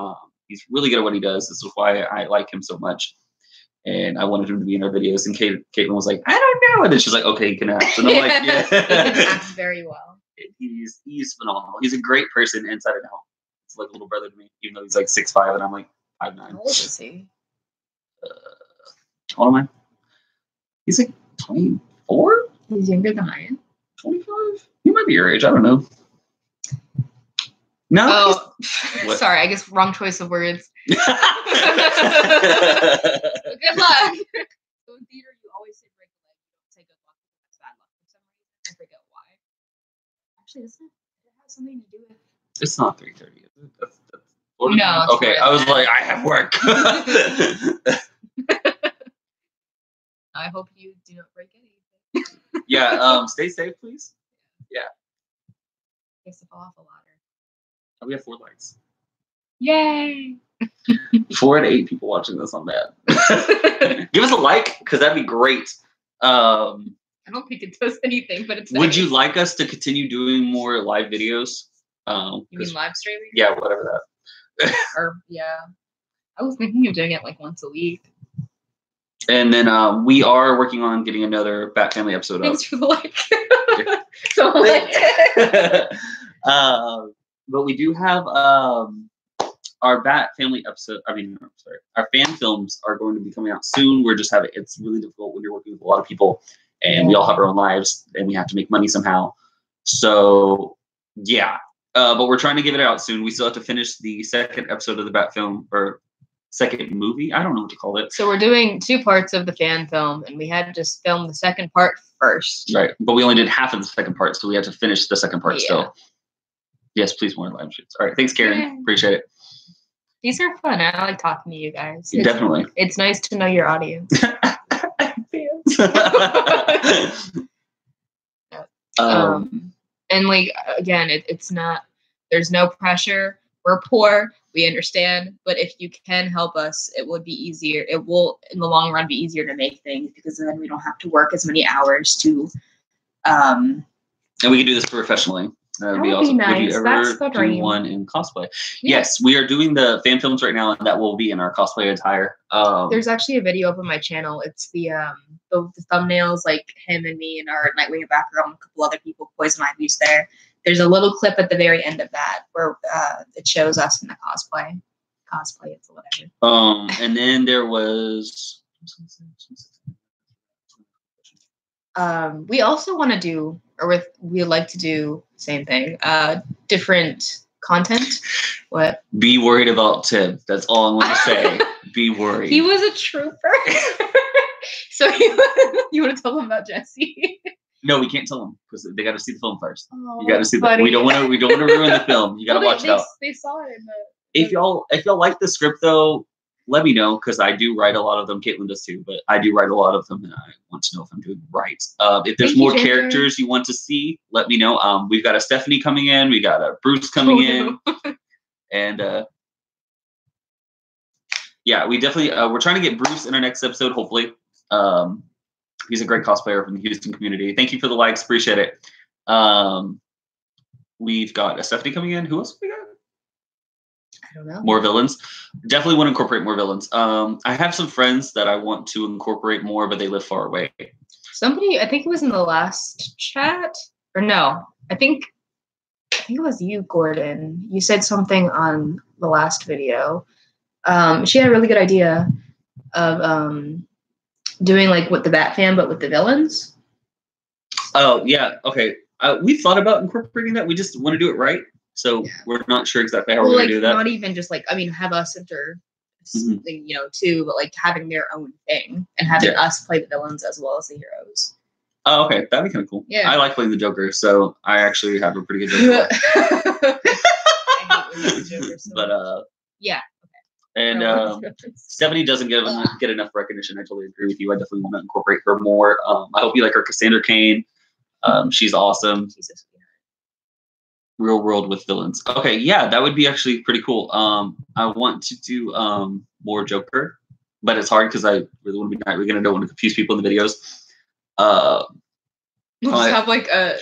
He's really good at what he does. This is why I like him so much. And I wanted him to be in our videos. And Caitlin was like, I don't know. And then she's like, okay, he can act. And I'm like, yeah. He can act very well. He's phenomenal. He's a great person inside and out. It's like a little brother to me, even though he's like 6'5" and I'm like 5'9". How old is he? How old am I? He's like 24? He's younger than I am. 25? He might be your age. I don't know. No. Oh, sorry. I guess wrong choice of words. Good luck. So in theater, you always say break a leg. You don't say good luck. That's bad luck for some reason. I forget why. Actually, doesn't it have something to do with? It's not 3:30. That's no. Okay, I was like, I have work. I hope you do not break anything. Yeah. Stay safe, please. Yeah. Case to fall off a ladder. Oh, we have 4 likes. Yay! 4 out of 8 people watching this on that. Give us a like, because that'd be great. I don't think it does anything, but it's. Would you like us to continue doing more live videos? You mean live streaming? Yeah, whatever that. Or yeah, I was thinking of doing it like once a week. And then we are working on getting another Bat Family episode. Thanks for the like. So like. But we do have our Bat Family episode. Our fan films are going to be coming out soon. We're just having. It's really difficult when you're working with a lot of people, and we all have our own lives, and we have to make money somehow. So yeah, but we're trying to get it out soon. We still have to finish the second episode of the Bat film, or second movie. I don't know what to call it. So we're doing 2 parts of the fan film, and we had to just film the second part first. Right, but we only did half of the second part, so we had to finish the second part still. Yes, please, more live shoots. All right, thanks, Karen. Appreciate it. These are fun. I like talking to you guys. Definitely. It's nice to know your audience. And like, again, it's not, there's no pressure. We're poor. We understand. But if you can help us, it would be easier. It will, in the long run, be easier to make things, because then we don't have to work as many hours to. And we can do this professionally. That would be awesome. Nice. Would you ever That's the dream. do one in cosplay? Yeah. Yes, we are doing the fan films right now, and that will be in our cosplay attire. There's actually a video up on my channel. It's the thumbnails, like him and me and our Nightwing background, a couple other people, Poison Ivy's there. There's a little clip at the very end of that where it shows us in the cosplay. It's whatever. And then there was. We also want to do, or we like to do, same thing, different content. What? Be worried about Tim. That's all I want to say. Be worried. He was a trooper. So you want to tell them about Jesse? No, we can't tell them because they got to see the film first. Oh, you got to see that. We don't want to ruin the film. You got to watch it out. They saw it in the. If y'all like the script though, let me know, because I do write a lot of them. Caitlin does too, but I do write a lot of them, and I want to know if I'm doing right. If there's more characters you want to see, let me know. We've got a Stephanie coming in. We got a Bruce coming in, and yeah, we definitely we're trying to get Bruce in our next episode. Hopefully, he's a great cosplayer from the Houston community. Thank you for the likes, appreciate it. We've got a Stephanie coming in. Who else have we got? I don't know. More villains. Definitely want to incorporate more villains. I have some friends that I want to incorporate more, but they live far away. Somebody, I think it was in the last chat, or no, I think it was you, Gordon. You said something on the last video. She had a really good idea of doing like with the Bat Fam, but with the villains. Oh yeah, okay. We thought about incorporating that. We just want to do it right. So we're not sure exactly how we're going to do that. Not even just like, I mean, have us enter something, too, but like having their own thing and having us play the villains as well as the heroes. Oh, okay. That'd be kind of cool. Yeah. I like playing the Joker, so I actually have a pretty good Joker. But yeah. And Stephanie doesn't get enough recognition. I totally agree with you. I definitely want to incorporate her more. I hope you like her Cassandra Cain. She's awesome. Real world with villains. Okay, yeah, that would be actually pretty cool. I want to do more Joker, but it's hard because I really want to be Nightwing. I don't want to confuse people in the videos. We'll just have like a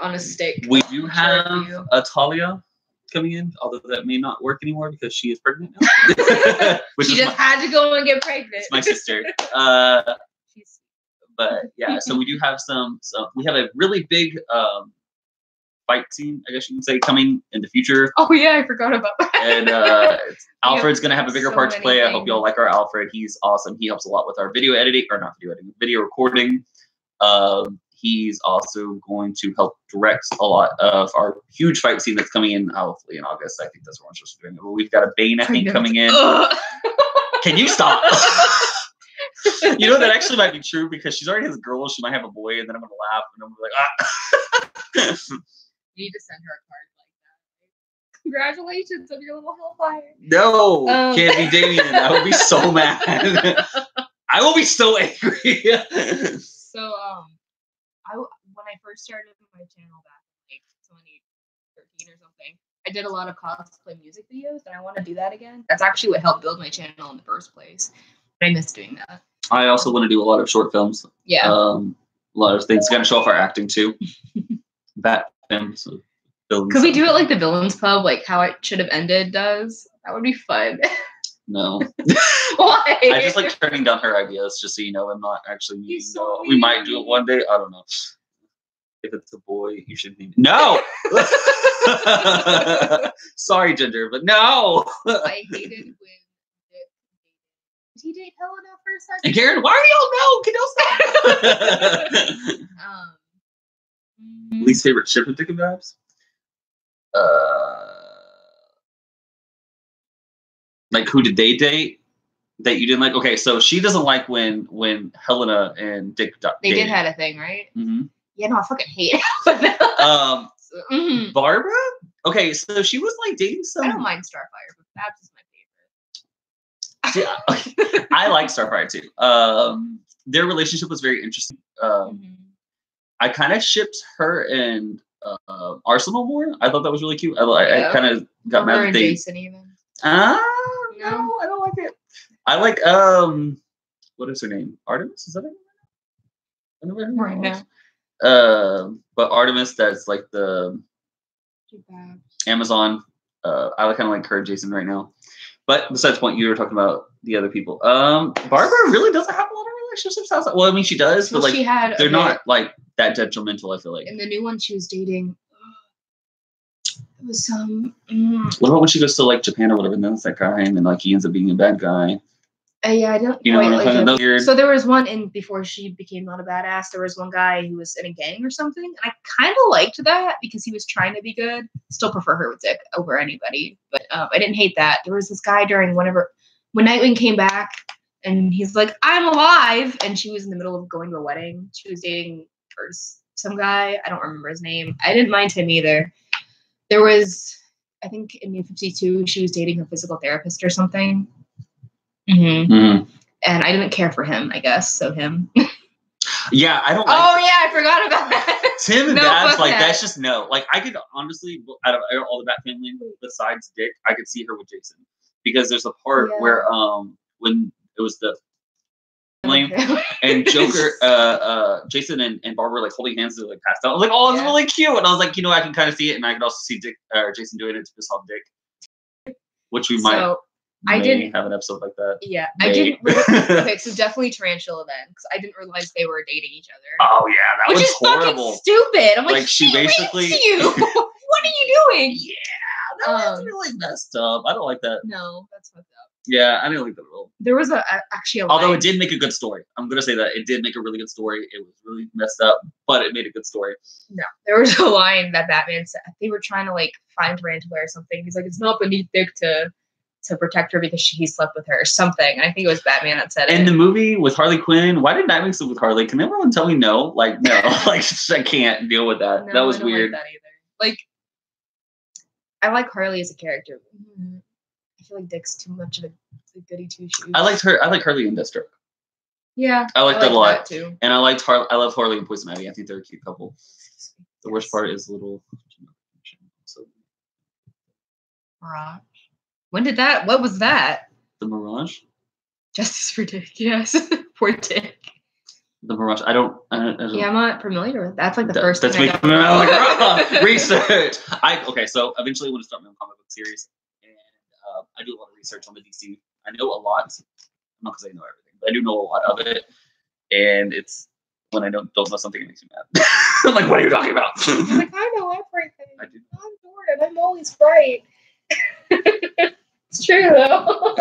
on a stick. We do have a Talia coming in, although that may not work anymore because she is pregnant now. She just had to go and get pregnant. It's my sister. But yeah, so we do have we have a really big fight scene, I guess you can say, coming in the future. Oh yeah, I forgot about that. And Alfred's gonna have a bigger part to play. Things. I hope y'all like our Alfred. He's awesome. He helps a lot with our video editing, or not video editing, video recording. He's also going to help direct a lot of our huge fight scene that's coming in, hopefully in August. I think that's what we're supposed to be doing. We've got a Bane, I think, coming in. Can you stop? You know, that actually might be true because she's already has a girl. She might have a boy, and then I'm going to laugh, and I'm like, ah. You need to send her a card like that. Congratulations on your little hellfire. No, can't be Damien. I would be so mad. I will be so angry. So, when I first started my channel back in like 2013 or something, I did a lot of cosplay music videos, and I want to do that again. That's actually what helped build my channel in the first place. I miss doing that. I also want to do a lot of short films. Yeah. A lot of things. Going to show off our acting too. Bat films. Could we do it like the Villains Pub, like how it should have ended does? That would be fun. No. Why? I just like turning down her ideas, just so you know. I'm not actually meaning. So we might do it one day. I don't know. If it's a boy, you should be. No. Sorry, Ginger, but no. I hated when did he date Helena for a second? And Karen, why do y'all know? Can you stop? Least favorite ship in Dick and Babs? Like, who did they date that you didn't like? Okay, so she doesn't like when Helena and Dick they did had a thing, right? Mm-hmm. Yeah, no, I fucking hate Helena. Barbara? Okay, so she was like dating some. I don't mind Starfire, but Babs is my favorite. Yeah, I like Starfire too. Their relationship was very interesting. I kind of shipped her and Arsenal more. I thought that was really cute. I kind of got mad at Jason even. No, I don't like it. I like what is her name? Artemis? Is that her name? Right now. But Artemis, that's like the Amazon. I kind of like her and Jason right now. But besides the point, you were talking about the other people. Barbara really doesn't have a lot of relationships outside. Well, I mean, she does, but like they're not like that detrimental. I feel like. And the new one she was dating, it was some. What about when she goes to like Japan or whatever, and then it's that guy, and then like he ends up being a bad guy? Yeah, I don't. You know what I'm talking about? Weird. So there was one before she became not a badass. There was one guy who was in a gang or something, and I kind of liked that because he was trying to be good. Still prefer her with Dick over anybody, but I didn't hate that. There was this guy when Nightwing came back, and he's like, "I'm alive," and she was in the middle of going to a wedding. She was dating some guy. I don't remember his name. I didn't mind him either. There was, I think, in New 52, she was dating her physical therapist or something. Mm-hmm. Mm-hmm. And I didn't care for him, I guess. So him. Yeah, I don't. I forgot about that. Tim and Babs, like that's just no. Like I could honestly, out of all the Bat family besides Dick, I could see her with Jason because there's a part where when it was the family and Joker, Jason and Barbara like holding hands, they're like passed out. I was like, oh, it's really cute, and I was like, I can kind of see it, and I could also see Dick Jason doing it to piss off Dick, which we might. I didn't have an episode like that. Yeah, I didn't. Okay, so definitely Tarantula then, because I didn't realize they were dating each other. Oh yeah, that was horrible. Fucking stupid. I'm like she basically. You. What are you doing? Yeah, that was really messed up. I don't like that. No, that's fucked up. Yeah, I didn't like that at all. There was actually a line. Although it did make a good story. I'm gonna say that it did make a really good story. It was really messed up, but it made a good story. No, there was a line that Batman said. They were trying to like find Tarantula or something. He's like, "It's not beneath Dick to to protect her because he slept with her or something. I think it was Batman that said it. And the movie with Harley Quinn, why did Nightwing sleep with Harley? Can everyone tell me no? Like, no. Like, I can't deal with that. No, that was I don't weird. like that either. Like, I like Harley as a character. I feel like Dick's too much of a goody two-shoes. I like Harley and Deathstroke. Yeah. I like that a lot. Too. And I love Harley and Poison Ivy. I think they're a cute couple. The worst part is little Mirage. What was that? The Mirage? Justice for Dick, yes. Poor Dick. The Mirage. I don't. Yeah, I'm not familiar with that. That's like the first thing I got. Research. Okay, so eventually I want to start my own comic book series. And I do a lot of research on the DC. I know a lot. Not because I know everything, but I do know a lot of it. And it's when I don't know something, it makes me mad. I'm like, what are you talking about? I'm like, I know everything. I do. I'm Jordan. I'm always right. It's true though.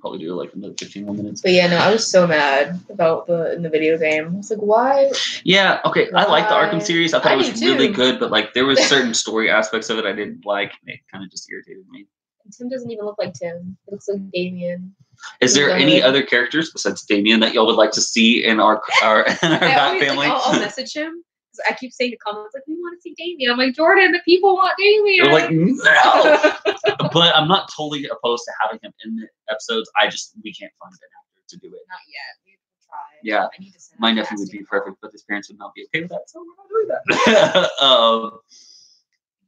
Probably do like another 15 more minutes. But yeah, no, I was so mad about in the video game. I was like, why? Yeah, okay. Why? I like the Arkham series. I thought it was really good, but like there was certain story aspects of it I didn't like, and it kind of just irritated me. And Tim doesn't even look like Tim. He looks like Damian. Is there any other characters besides Damian that y'all would like to see in our Bat family? Like, I'll message him. I keep saying to comments like, we want to see Damian. I'm like, Jordan, the people want Damian. They're like, no. But I'm not totally opposed to having him in the episodes. We can't find an actor to do it. Not yet. We try. Yeah. I need to send my nephew would be perfect, but his parents would not be okay with that, so we're not doing that.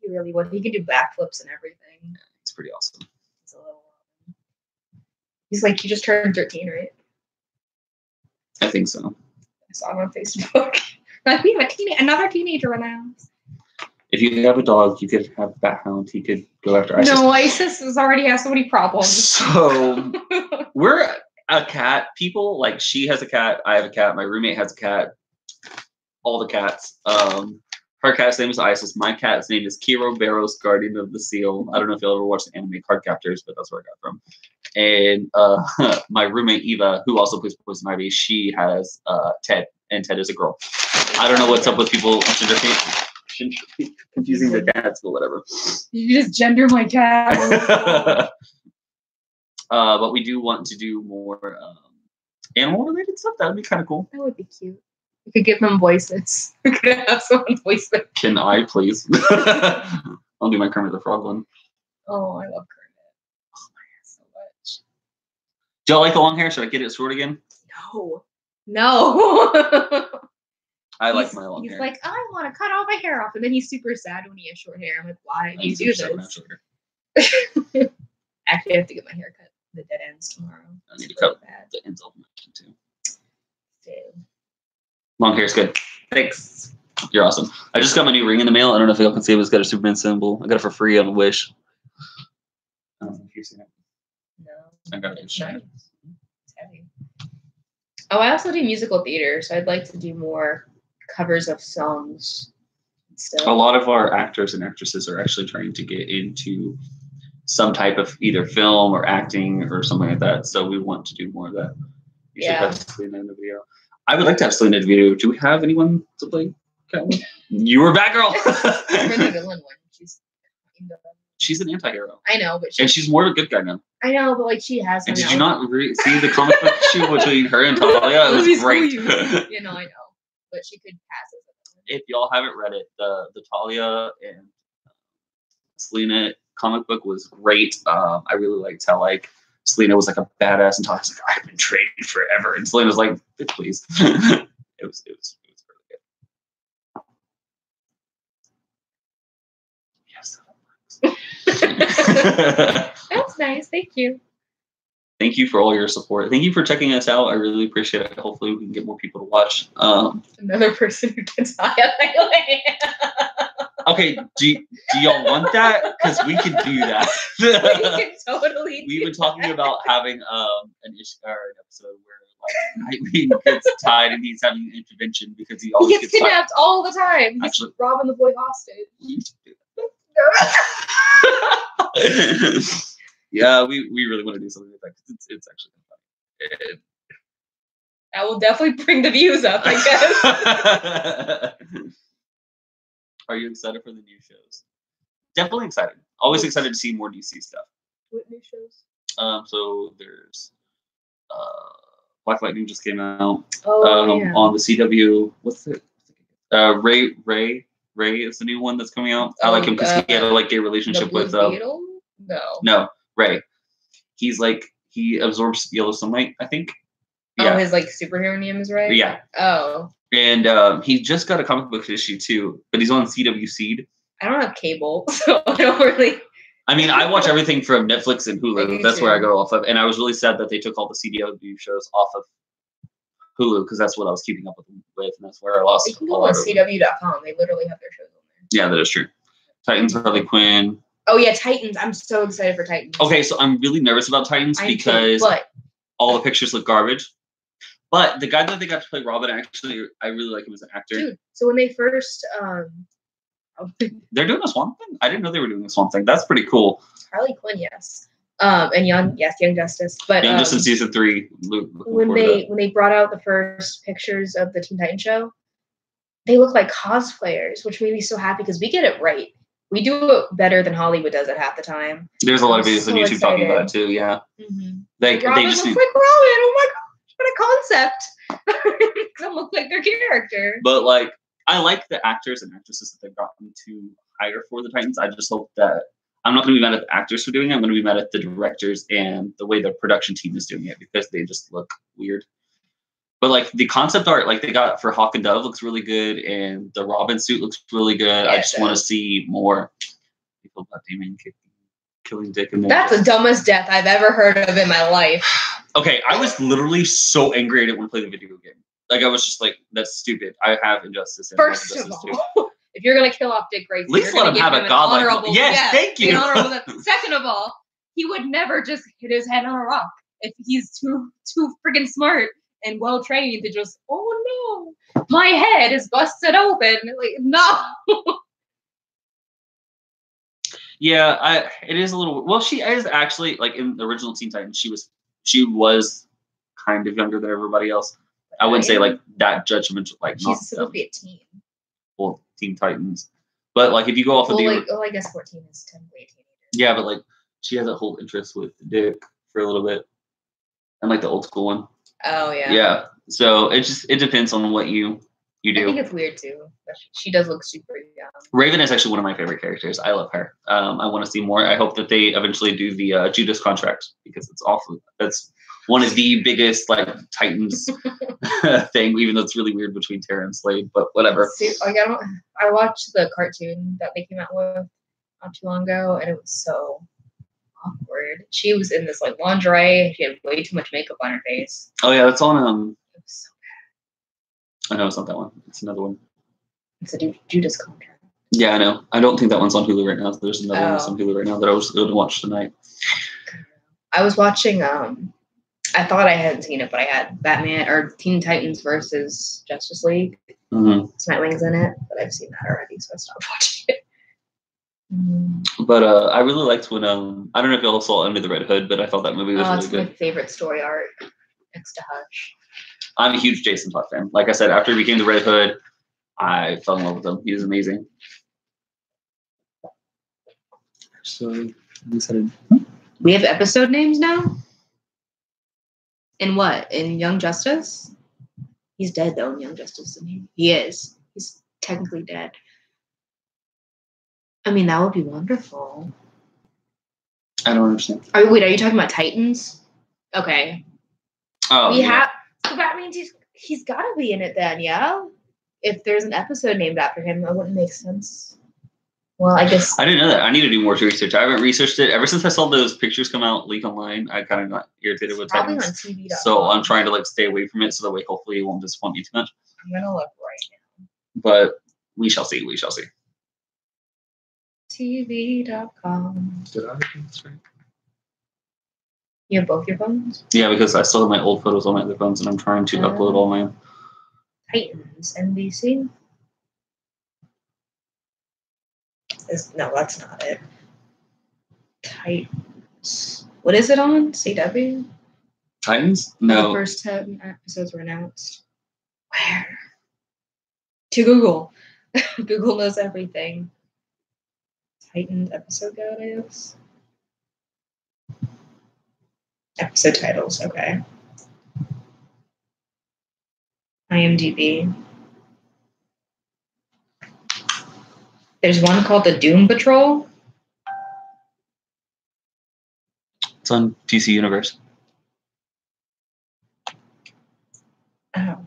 He really would. He could do backflips and everything. Yeah, he's pretty awesome. He's like, he just turned 13, right? I think so. I saw him on Facebook. Like, we have another teenager in the house. If you have a dog, you could have Bat Hound. He could go after Isis. No, Isis already has so many problems. So we're a cat. People like she has a cat. I have a cat. My roommate has a cat. All the cats. Her cat's name is Isis. My cat's name is Kiro Barros, Guardian of the Seal. I don't know if you'll ever watch the anime Cardcaptors, but that's where I got from. And my roommate Eva, who also plays Poison Ivy, she has Ted, and Ted is a girl. I don't know what's up with people confusing their cats, but whatever. You just gender my cat. But we do want to do more animal-related stuff. That would be kind of cool. That would be cute. We could give them voices. We could have someone voice them. Can I, please? I'll do my Kermit the Frog one. Oh, I love Kermit. Oh my god, so much. Do y'all like the long hair? Should I get it short again? No. I like my long hair. He's like, I want to cut all my hair off. And then he's super sad when he has short hair. I'm like, why do you do this? Actually, I have to get my hair cut. The dead ends tomorrow. I need to cut the ends off my chin too. Long hair's good. Thanks. You're awesome. I just got my new ring in the mail. I don't know if y'all can see it, but it's got a Superman symbol. I got it for free on Wish. I don't know if you've seen it. No. I got it. It's nice. It's heavy. Oh, I also do musical theater, so I'd like to do more covers of songs. A lot of our actors and actresses are actually trying to get into some type of either film or acting or something like that. So we want to do more of that. You should have Selena in the video. I would like to have Selena in the video. Do we have anyone to play Catwoman? You were Batgirl. The villain one. She's an anti-hero. I know, but she's more of a good guy now. I know, but like she has. And did you not see the comic book shoot between her and Talia? It was great. You know, I know, but she could pass as a villain. If y'all haven't read it, the Talia and Selena comic book was great. I really liked how like Selena was like a badass, and Talia's like, I've been trained forever, and Selena was like, please. it was really good. Yes. That's nice. Thank you. Thank you for all your support. Thank you for checking us out. I really appreciate it. Hopefully we can get more people to watch. Another person who gets highlighted. Okay, do y'all want that? Because we can do that. We can totally. We've been talking about having an episode where like Nightwing gets tied and he's having an intervention because he always gets kidnapped all the time. He's actually robbing the boy hostage. Yeah, we really want to do something like that because it's actually funny. That will definitely bring the views up, I guess. Are you excited for the new shows? Definitely excited. Always excited to see more DC stuff. What new shows? So there's Black Lightning just came out. Yeah. On the CW. What's it? Ray is the new one that's coming out. I like him because he had a gay relationship with Beetle? No, Ray. He's he absorbs yellow sunlight, I think. Yeah. Oh, his superhero name is Ray? Yeah. Oh. And he just got a comic book issue too, but he's on CW Seed. I don't have cable, so I don't really. I mean, I watch everything from Netflix and Hulu. That's where I go off of. And I was really sad that they took all the CW shows off of Hulu because that's what I was keeping up with, and that's where I lost. You can go on CW.com. They literally have their shows on there. Yeah, that is true. Titans, Harley Quinn. Oh yeah, Titans. I'm so excited for Titans. Okay, so I'm really nervous about Titans because all the pictures look garbage. But the guy that they got to play Robin, actually, I really like him as an actor. Dude, so when they first they're doing a Swamp Thing? I didn't know they were doing a Swamp Thing. That's pretty cool. Harley Quinn, yes. And Young Justice. But Young Justice season 3. When they brought out the first pictures of the Teen Titans show, they look like cosplayers, which made me so happy because we get it right. We do it better than Hollywood does it half the time. There's a lot of videos on YouTube talking about it too, yeah. Mm-hmm. They just looks like Robin. Oh my gosh, what a concept. They look like their character. But I like the actors and actresses that they've gotten to hire for the Titans. I just hope that I'm not going to be mad at the actors for doing it. I'm going to be mad at the directors and the way the production team is doing it because they just look weird. But the concept art, they got for Hawk and Dove looks really good, and the Robin suit looks really good. Yeah, I just want to see more people about Damien killing Dick. And that's the dumbest death I've ever heard of in my life. Okay, I was literally so angry I didn't want to play the video game. I was just that's stupid. I have Injustice. First of all, if you're gonna kill off Dick Grayson, at least let him have a godlike. Yes, thank you. Second of all, he would never just hit his head on a rock if he's too freaking smart and well trained to just, oh no, my head is busted open. No. Yeah, it is a little. Well, she is actually in the original Teen Titans. She was kind of younger than everybody else. I wouldn't say that judgment. She's supposed to be a teen. Well, Teen Titans, but if you go off of I guess 14 is technically a teenager. Yeah, but she has a whole interest with Dick for a little bit, and the old school one. Oh yeah. Yeah. So it depends on what you do. I think it's weird too. She does look super young. Raven is actually one of my favorite characters. I love her. I want to see more. I hope that they eventually do the Judas contract because it's awful. That's one of the biggest Titans thing, even though it's really weird between Terra and Slade, but whatever. See, I watched the cartoon that they came out with not too long ago, and it was so awkward. She was in this lingerie. She had way too much makeup on her face. Oh yeah, that's on It was so bad. I know it's not that one. It's another one. It's a Judas contract. Yeah, I know. I don't think that one's on Hulu right now. There's another one that's on Hulu right now that I was going to watch tonight. I was watching. I thought I hadn't seen it, but I had Batman or Teen Titans versus Justice League. Mm-hmm. Nightwing's in it, but I've seen that already, so I stopped watching it. But I really liked when I don't know if y'all saw Under the Red Hood, but I thought that movie was really good. It's my favorite story arc next to Hush. I'm a huge Jason Todd fan. Like I said, after he became the Red Hood, I fell in love with him. He was amazing. So we have episode names now? In what? In Young Justice? He's dead though in Young Justice, isn't he? He is. He's technically dead. I mean, that would be wonderful. I don't understand. Are you talking about Titans? Okay. Oh, so that means he's got to be in it then, yeah? If there's an episode named after him, that wouldn't make sense. Well, I guess... I didn't know that. I need to do more research. I haven't researched it. Ever since I saw those pictures come out, leak online, I kind of got irritated with Titans. Probably on TV. So I'm trying to stay away from it so that way hopefully it won't disappoint me too much. I'm going to look right now. But we shall see. We shall see. TV.com. Did I do this right? You have both your phones? Yeah, because I still have my old photos on my other phones and I'm trying to upload all my own. Titans, NBC? No, that's not it. Titans. What is it on? CW? Titans? No. The first 10 episodes were announced. Where? To Google. Google knows everything. Titans episode guides. Episode titles, okay. IMDb. There's one called the Doom Patrol. It's on DC Universe. Oh.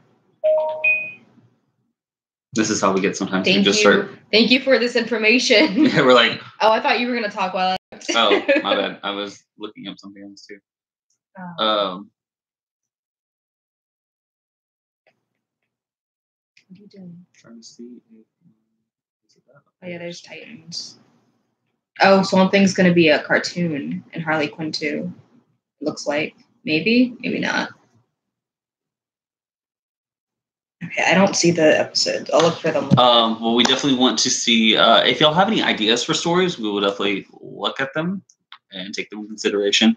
This is how we get sometimes. Thank you for this information. Yeah, we're like. Oh, I thought you were gonna talk while I. Oh, my bad. I was looking up something else too. Oh. What are you doing? Trying to see. Oh yeah, there's Titans. Oh, Swamp Thing's gonna be a cartoon, and Harley Quinn too. Looks like maybe not. Okay, I don't see the episodes. I'll look for them. Well, we definitely want to see if y'all have any ideas for stories. We will definitely look at them and take them into consideration.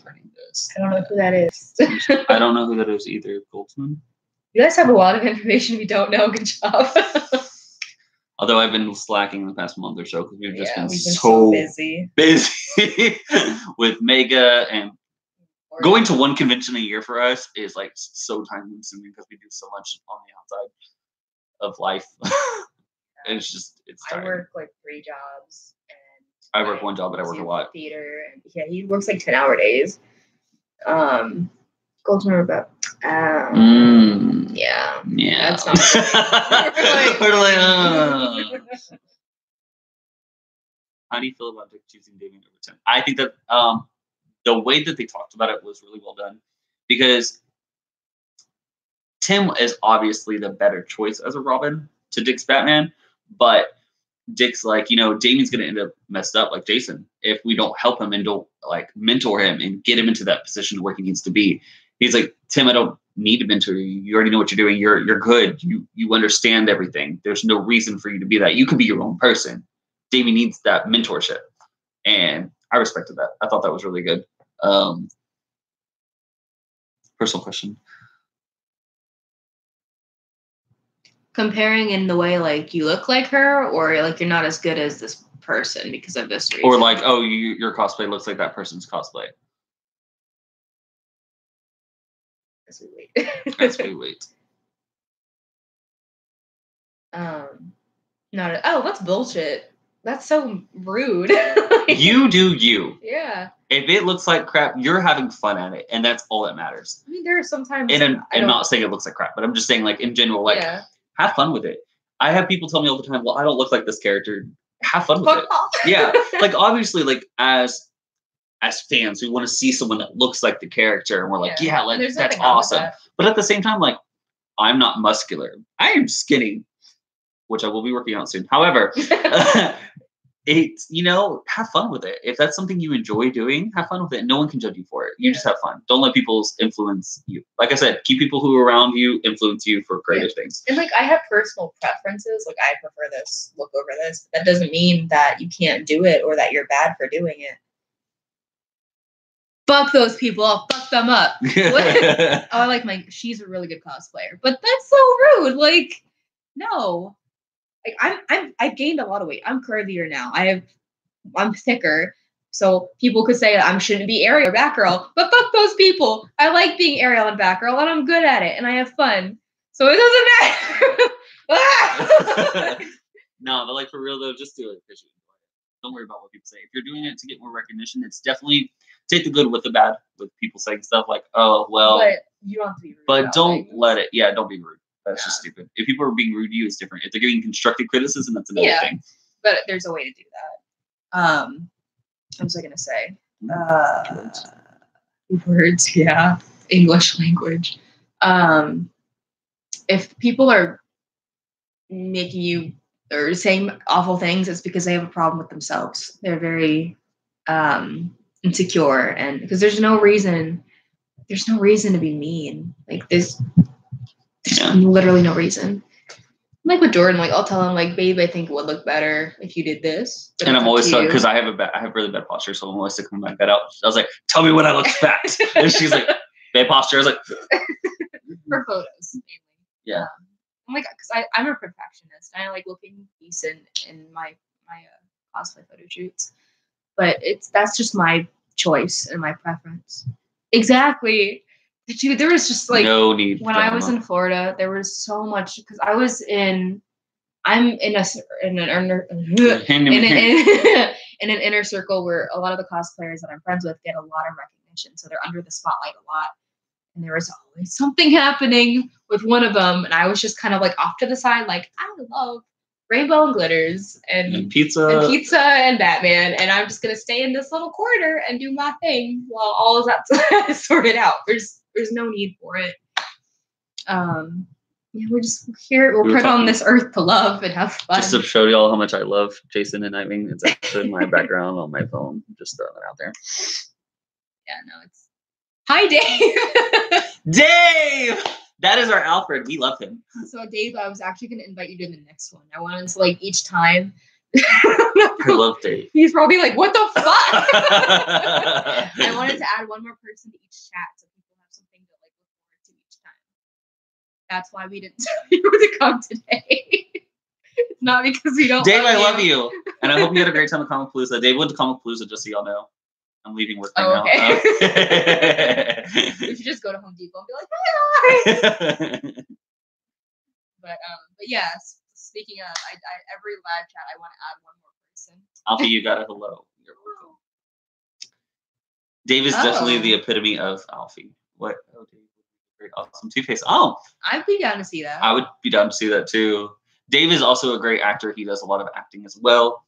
Writing this. I don't know who that is. I don't know who that is either. Goldsman. You guys have a lot of information we don't know. Good job. Although I've been slacking in the past month or so because we've just been so busy with Mega and going to one convention a year for us is like so time consuming because we do so much on the outside of life. It's tiring. I work like 3 jobs. I work one job, but I work a lot. Theater, and yeah, he works like 10-hour days. Goldsman about. Yeah. That's not. How do you feel about Dick choosing Damian over Tim? I think that the way that they talked about it was really well done because Tim is obviously the better choice as a Robin to Dick's Batman, but Dick's like, Damian's going to end up messed up like Jason if we don't help him and don't like mentor him and get him into that position where he needs to be. He's like, Tim, I don't need to mentor you. You already know what you're doing. You're good. You understand everything. There's no reason for you to be that. You could be your own person. Damian needs that mentorship. And I respected that. I thought that was really good. Personal question. Comparing in the way like you look like her or like you're not as good as this person because of this reason. Or like, oh, your cosplay looks like that person's cosplay. As we wait. As we wait. That's bullshit. That's so rude. You do you. Yeah. If it looks like crap, you're having fun at it, and that's all that matters. I mean, there are sometimes. And I'm not saying it looks like crap, but I'm just saying, like in general, like have fun with it. I have people tell me all the time, "Well, I don't look like this character." Have fun with it. Yeah, like obviously, like as fans, we want to see someone that looks like the character, and we're like, "Yeah, like that's awesome." But at the same time, like I'm not muscular. I am skinny, which I will be working on soon. However. Have fun with it. If that's something you enjoy doing, have fun with it. No one can judge you for it. You just have fun. Don't let people influence you. Like I said, keep people who are around you influence you for greater things. And like I have personal preferences. Like I prefer this look over this. That doesn't mean that you can't do it or that you're bad for doing it. Fuck those people. I'll fuck them up. I like she's a really good cosplayer. But that's so rude. Like, no. Like I've gained a lot of weight. I'm curvier now. I'm thicker. So people could say I shouldn't be Ariel or Batgirl, but fuck those people. I like being Ariel and Batgirl, and I'm good at it, and I have fun. So it doesn't matter. No, but like for real though, just do it because you enjoy it. Don't worry about what people say. If you're doing it to get more recognition, it's definitely take the good with the bad. With people saying stuff like, "Oh well," but you don't have to be rude. But don't let it. Yeah, don't be rude. That's just stupid. If people are being rude to you, it's different. If they're giving constructive criticism, that's another thing. But there's a way to do that. What was I going to say? Words, yeah. English language. If people are making you or saying awful things, it's because they have a problem with themselves. They're very insecure, and because there's no reason to be mean. Like this. There's literally no reason. Like with Jordan, like I'll tell him, like, babe, I think it would look better if you did this. And I'm always because I have really bad posture, so I'm always sticking my back out. I was like, tell me when I look fat, and she's like, bad posture. I was like, for photos. Yeah. I'm like, because I'm a perfectionist. I like looking decent in my cosplay photo shoots, but that's just my choice and my preference. Exactly. Dude, there was just like no need. When I was in Florida, there was so much because I'm in an inner circle where a lot of the cosplayers that I'm friends with get a lot of recognition, so they're under the spotlight a lot. And there was always something happening with one of them, and I was just kind of like off to the side, like I love rainbow and glitters and pizza and Batman, and I'm just gonna stay in this little corner and do my thing while all of that's sorted out. There's no need for it. Yeah, we're just here. We're put on this earth to love and have fun. Just to show y'all how much I love Jason and Nightwing. It's actually my background on my phone. Just throwing it out there. Yeah, no, it's. Hi, Dave. Dave. That is our Alfred. We love him. So, Dave, I was actually going to invite you to the next one. I wanted to, like, each time. I love Dave. He's probably like, what the fuck? I wanted to add one more person to each chat so people have something to, like, look forward to each time. That's why we didn't tell you to come today. It's not because we don't Dave, I love you. And I hope you had a great time at Comicpalooza. Dave went to Comicpalooza, just so y'all know. I'm leaving work right now. We should just go to Home Depot and be like, hi. But yeah, speaking of, I every live chat, I want to add one more person. Alfie, you got a hello. You're welcome. Dave is definitely the epitome of Alfie. What? Oh, Dave, very awesome. Two-Face. Oh, I'd be down to see that. I would be down to see that too. Dave is also a great actor. He does a lot of acting as well.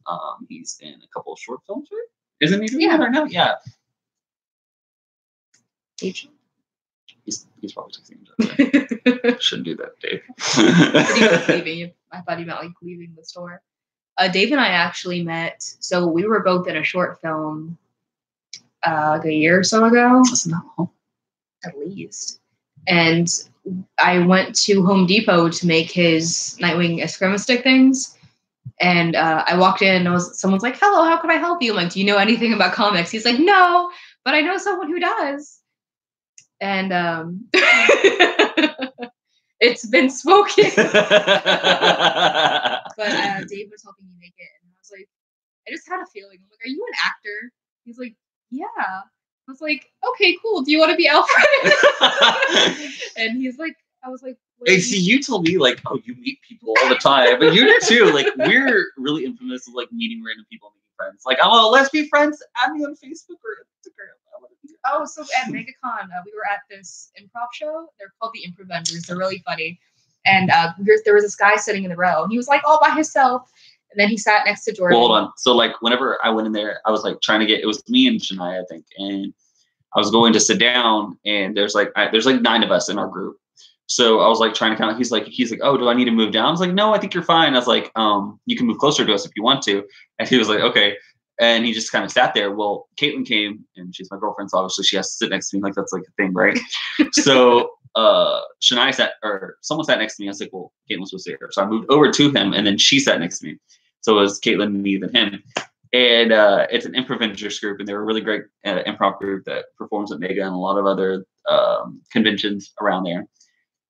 He's in a couple of short films, right? Isn't he doing that right now? Yeah. He's probably texting. Shouldn't do that, Dave. He was leaving. I thought he meant like leaving the store. Dave and I actually met. So we were both in a short film like a year or so ago. That's not long. At least. And I went to Home Depot to make his Nightwing Eskrima stick things. And I walked in and someone's like, hello, how can I help you? I'm like, do you know anything about comics? He's like, no, but I know someone who does. And it's been spoken. But Dave was helping me make it. And I was like, I just had a feeling. I'm like, are you an actor? He's like, yeah. I was like, okay, cool. Do you want to be Alfred? And he's like, I was like, hey, see, you told me, like, oh, you meet people all the time, but you do too. Like, we're really infamous of, like, meeting random people and making friends. Like, oh, let's be friends. Add me on Facebook or Instagram. Oh, so at MegaCon, we were at this improv show. They're called the Improvenders. They're really funny. And there was this guy sitting in the row. And he was, like, all by himself. And then he sat next to Jordan. Well, hold on. So, like, whenever I went in there, I was, like, trying to it was me and Shania, I think. And I was going to sit down, and there's 9 of us in our group. So I was like trying to count. He's like, oh, do I need to move down? I was like, no, I think you're fine. I was like, you can move closer to us if you want to. And he was like, okay. And he just kind of sat there. Well, Caitlin came, and she's my girlfriend, so obviously she has to sit next to me. Like, that's like a thing, right? So Shania someone sat next to me. I was like, well, Caitlin was supposed to sit here. So I moved over to him, and then she sat next to me. So it was Caitlin, me, then him. And it's an Improvenders group, and they're a really great improv group that performs at Mega and a lot of other conventions around there.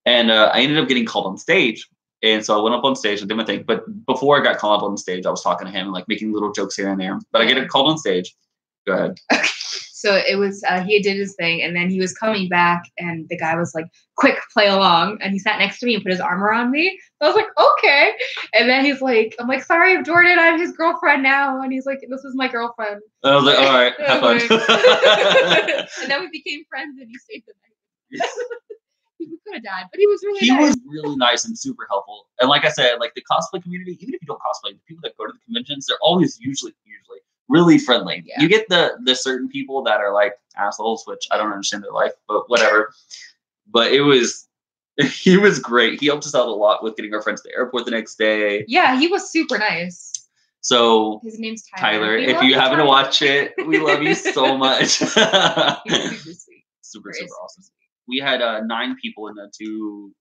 And I ended up getting called on stage. And so I went up on stage and did my thing. But before I got called on stage, I was talking to him and like making little jokes here and there. But I get called on stage. Go ahead. So it was, he did his thing. And then he was coming back and the guy was like, quick, play along. And he sat next to me and put his arm around me. I was like, okay. And then he's like, I'm like, sorry, Jordan, I'm his girlfriend now. And he's like, this is my girlfriend. I was like, all right, have fun. And then we became friends and he stayed the night. He could have died, but he was really nice. He was really nice and super helpful. And like I said, like the cosplay community, even if you don't cosplay, the people that go to the conventions, they're always usually really friendly. Yeah. You get the certain people that are like assholes, which I don't understand their life, but whatever. But he was great. He helped us out a lot with getting our friends to the airport the next day. Yeah, he was super nice. So his name's Tyler. If you happen to watch it, we love you so much. He was super sweet. Super awesome. We had 9 people in the two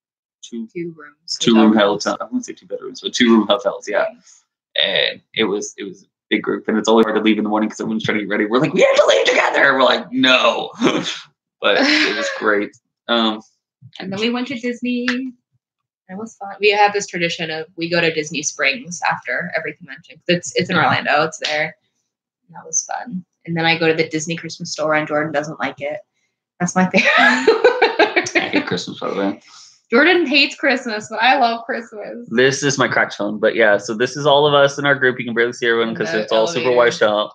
rooms. 2-room hotel. I wouldn't say 2 bedrooms, but 2-room hotels. Yeah, and it was a big group, and it's always hard to leave in the morning because everyone's trying to get ready. We're like, we have to leave together. We're like, no, but it was great. And then we went to Disney. It was fun. We have this tradition of we go to Disney Springs after every convention. It's in Orlando. It's there. And that was fun. And then I go to the Disney Christmas store, and Jordan doesn't like it. That's my favorite. I hate Christmas, by the way. Jordan hates Christmas, but I love Christmas. This is my cracked phone, but yeah, so this is all of us in our group. You can barely see everyone because it's all super washed out.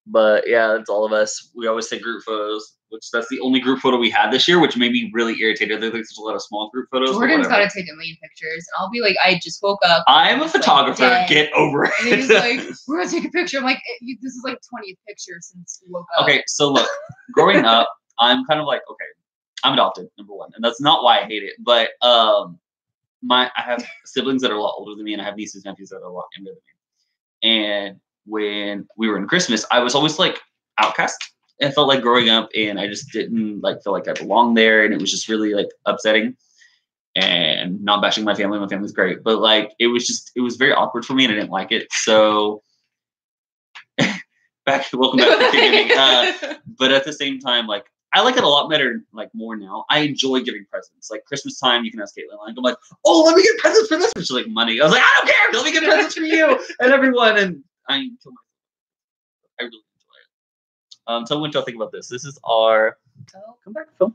But yeah, it's all of us. We always take group photos, which that's the only group photo we had this year, which made me really irritated. There's a lot of small group photos. Jordan's got to take a million pictures. And I'll be like, I just woke up. I'm a photographer. Like, get over it. And he's like, we're going to take a picture. I'm like, this is like 20th picture since you woke up. Okay, so look, growing up, I'm kind of like, okay, I'm adopted, number one. And that's not why I hate it. But I have siblings that are a lot older than me, and I have nieces and nephews that are a lot younger than me. And when we were in Christmas, I was always like outcast. It felt like growing up, and I just didn't like feel like I belonged there, and it was just really like upsetting. And not bashing my family. My family's great, but like it was very awkward for me, and I didn't like it. So welcome back to beginning. But at the same time, like I like it a lot better, like more now. I enjoy giving presents. Like Christmas time, you can ask Caitlin. Like I'm like, oh, let me get presents for this, which is like money. I was like, I don't care. Let me get presents for you and everyone. And I kill myself. I really enjoy it. Tell me what y'all think about this. This is our come back, Phil.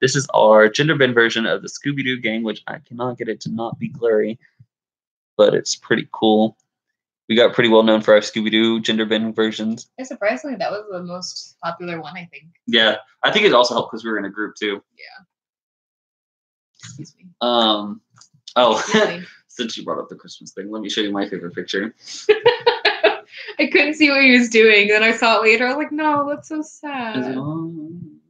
This is our gender bend version of the Scooby-Doo gang, which I cannot get it to not be blurry, but it's pretty cool. We got pretty well known for our Scooby-Doo gender bend versions. And surprisingly, that was the most popular one, I think. Yeah, I think it also helped because we were in a group too. Yeah. Excuse me. Since you brought up the Christmas thing, let me show you my favorite picture. I couldn't see what he was doing. Then I saw it later. I was like, no, that's so sad. Is it on?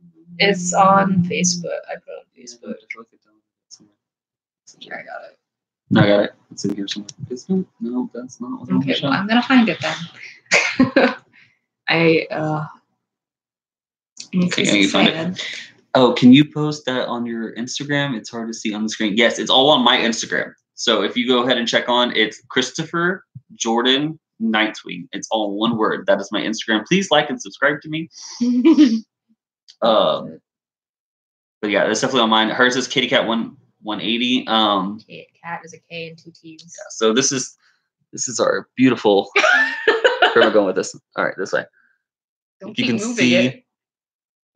It's on Facebook. I put it on Facebook. Here, I got it. No, I got it. It's in here somewhere. Isn't it? No, that's not. Okay, well, I'm gonna find it then. Okay, you found it. Oh, can you post that on your Instagram? It's hard to see on the screen. Yes, it's all on my Instagram. So if you go ahead and check on, it's Christopher Jordan Nightwing. It's all one word. That is my Instagram. Please like and subscribe to me. But yeah, that's definitely on mine. Hers is Kitty Cat 180. Cat is a K and two T's. Yeah, so this is our beautiful. Where am I going with this? All right, this way. Don't if you can see, it.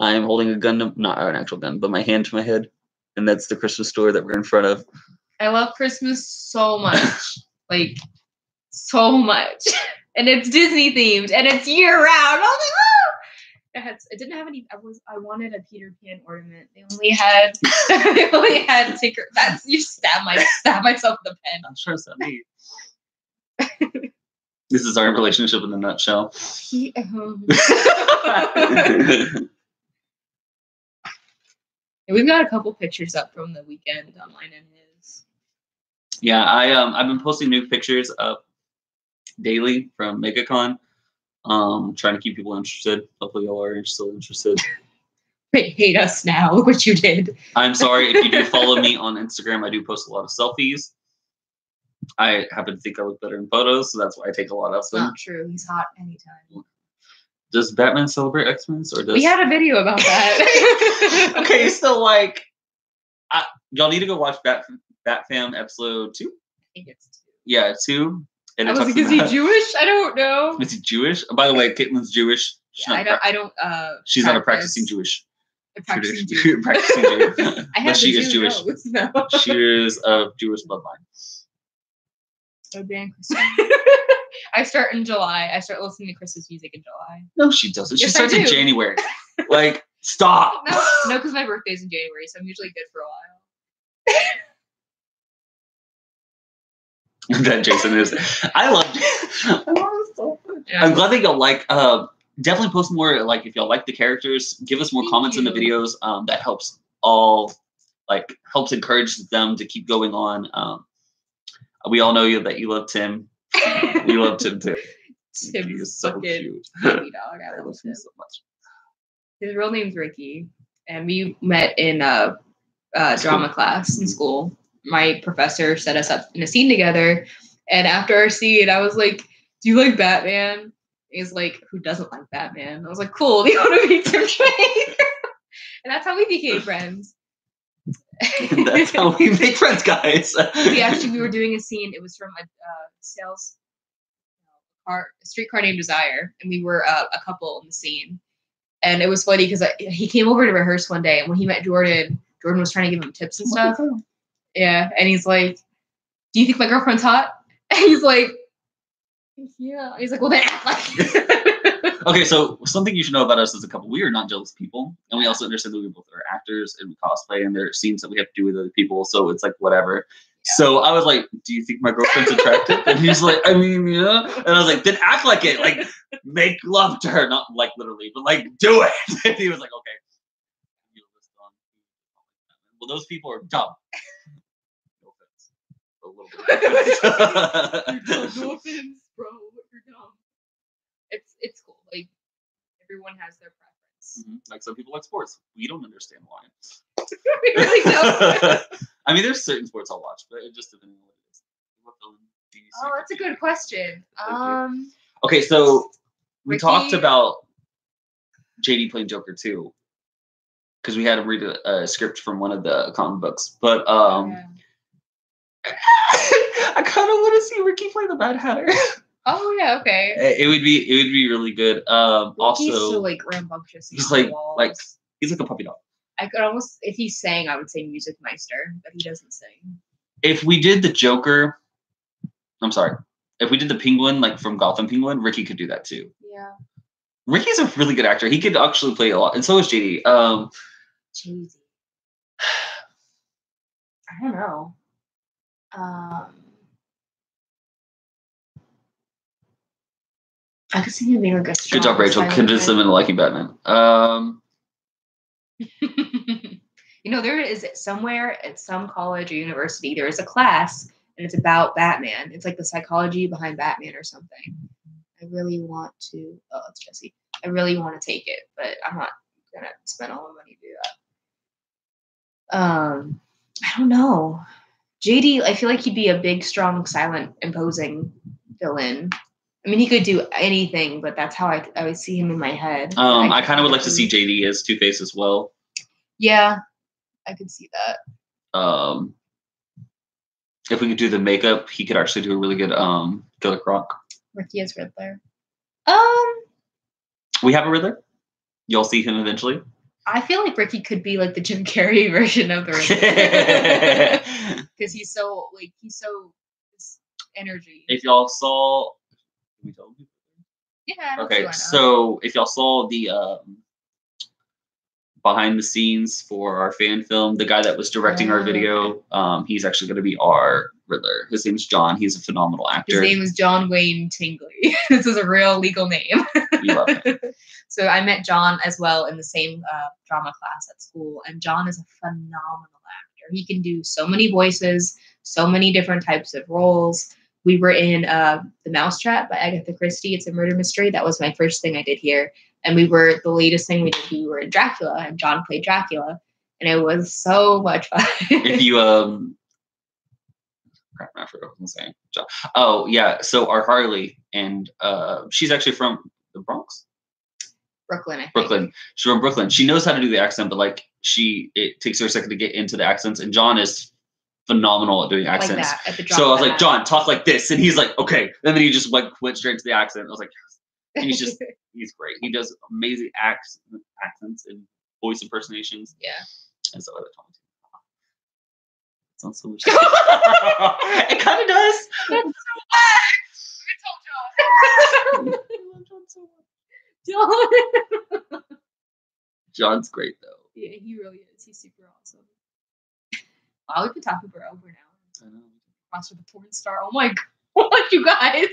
I am holding a gun, not an actual gun, but my hand to my head, and that's the Christmas store that we're in front of. I love Christmas so much, like so much, and it's Disney themed, and it's year round. I was like, oh! It didn't have any. I wanted a Peter Pan ornament. They only had Tinker. That's you stab myself with a pen. I'm sure it's not me. This is our relationship in a nutshell. We've got a couple pictures up from the weekend online in his. Yeah, I've been posting new pictures up daily from MegaCon. Trying to keep people interested. Hopefully y'all are still interested. They hate us now. Look what you did. I'm sorry. If you do follow me on Instagram, I do post a lot of selfies. I happen to think I look better in photos, so that's why I take a lot of them. Not true. He's hot anytime. Does Batman celebrate Xmas, or does we had a video about that? Okay, so like, y'all need to go watch Batfam episode 2. I think it's 2. Yeah, 2. And I was like, is he Jewish? I don't know. Is he Jewish? By the way, Caitlin's Jewish. Yeah, I don't. She's not a practicing Jewish. Practicing Jewish. Practicing Jewish. But she is Jewish. No. She is of Jewish bloodline. Oh, dang. I start in July. I start listening to Christmas music in July. No, she doesn't. She Yes, starts in January. Like, stop. No, because my birthday's in January, so I'm usually good for a while. That Jason is. I love it. Yeah. I'm glad that y'all like. Definitely post more. Like, if y'all like the characters, give us more comments in the videos. That helps helps encourage them to keep going on. We all know that you love Tim. We love Tim too. Tim is so cute. Baby dog. I love him so much. His real name's Ricky, and we met in drama class in school. My professor set us up in a scene together, and after our scene, I was like, "Do you like Batman?" He's like, "Who doesn't like Batman?" I was like, "Cool. Do you want to meet Tim Drake?" And that's how we became friends. That's how we make friends, guys. We were doing a scene. It was from a streetcar named Desire, and we were a couple in the scene. And it was funny because he came over to rehearse one day, and when he met Jordan was trying to give him tips and stuff. Yeah, and he's like, "Do you think my girlfriend's hot?" And he's like, "Yeah." He's like, "Well, then act like." Okay, so something you should know about us as a couple: we are not jealous people, and we also understand that we both are actors and we cosplay, and there are scenes that we have to do with other people. So it's like whatever. Yeah. So I was like, "Do you think my girlfriend's attractive?" And he's like, "I mean, yeah." And I was like, "Then act like it. Like, make love to her, not like literally, but like do it." And he was like, "Okay." Well, those people are dumb. No offense. A little bit. No offense, bro. You're dumb. It's cool. Like everyone has their preference. Mm-hmm. Like some people like sports. We don't understand why. We really don't. I mean, there's certain sports I'll watch, but it just depends on what it is. What film do you see? Oh, that's a good question. Okay, so we talked about JD playing Joker too, because we had him read a script from one of the comic books. But I kind of want to see Ricky play the Mad Hatter. Oh yeah, okay. It would be really good. Also, he's so like rambunctious. He's like he's like a puppy dog. I could almost, if he sang, I would say Music Meister, but he doesn't sing. If we did the Joker, I'm sorry. If we did the Penguin, like from Gotham Penguin, Ricky could do that too. Yeah. Ricky's a really good actor. He could actually play a lot, and so is JD. JD. I don't know. I could see him being like a strong. Good job, Rachel. Convince them into liking Batman. There is somewhere at some college or university, there is a class and it's about Batman. It's like the psychology behind Batman or something. I really want to. Oh, it's Jesse. I really want to take it, but I'm not gonna spend all the money to do that. I don't know. JD, I feel like he'd be a big, strong, silent, imposing villain. I mean, he could do anything, but that's how I would see him in my head. I kind of would like to see JD as Two-Face as well. Yeah, I could see that. If we could do the makeup, he could actually do a really good Killer Croc. Ricky as Riddler. We have a Riddler. You'll see him eventually. I feel like Ricky could be like the Jim Carrey version of the Riddler. Because he's so energy. If y'all saw, can we tell people? Yeah. Okay, so if y'all saw the behind the scenes for our fan film, the guy that was directing our video, he's actually going to be our Riddler. His name's John. He's a phenomenal actor. His name is John Wayne Tingley. This is a real legal name. We love it. So I met John as well in the same drama class at school, and John is a phenomenal actor. He can do so many voices, so many different types of roles. We were in The Mousetrap by Agatha Christie. It's a murder mystery. That was my first thing I did here. And the latest thing we did, we were in Dracula, and John played Dracula. And it was so much fun. If you, crap, I forgot what I was saying. John. Oh, yeah. So our Harley, and she's actually from the Bronx? Brooklyn, I think. Brooklyn. She's from Brooklyn. She knows how to do the accent, but it takes her a second to get into the accents. And John is phenomenal at doing accents. Like that, at the drop so I was like, John, talk like this. And he's like, okay. And then he just went straight to the accent. I was like, yes. And he's great. He does amazing accents and voice impersonations. Yeah. And so I told him, it sounds so much. It kind of does. That's so bad. I told John. I love John so much. John. John's great though. Yeah, he really is. He's super awesome. Wow, we've been talking for over an hour. I know. Cross with a porn star. Oh my god, you guys.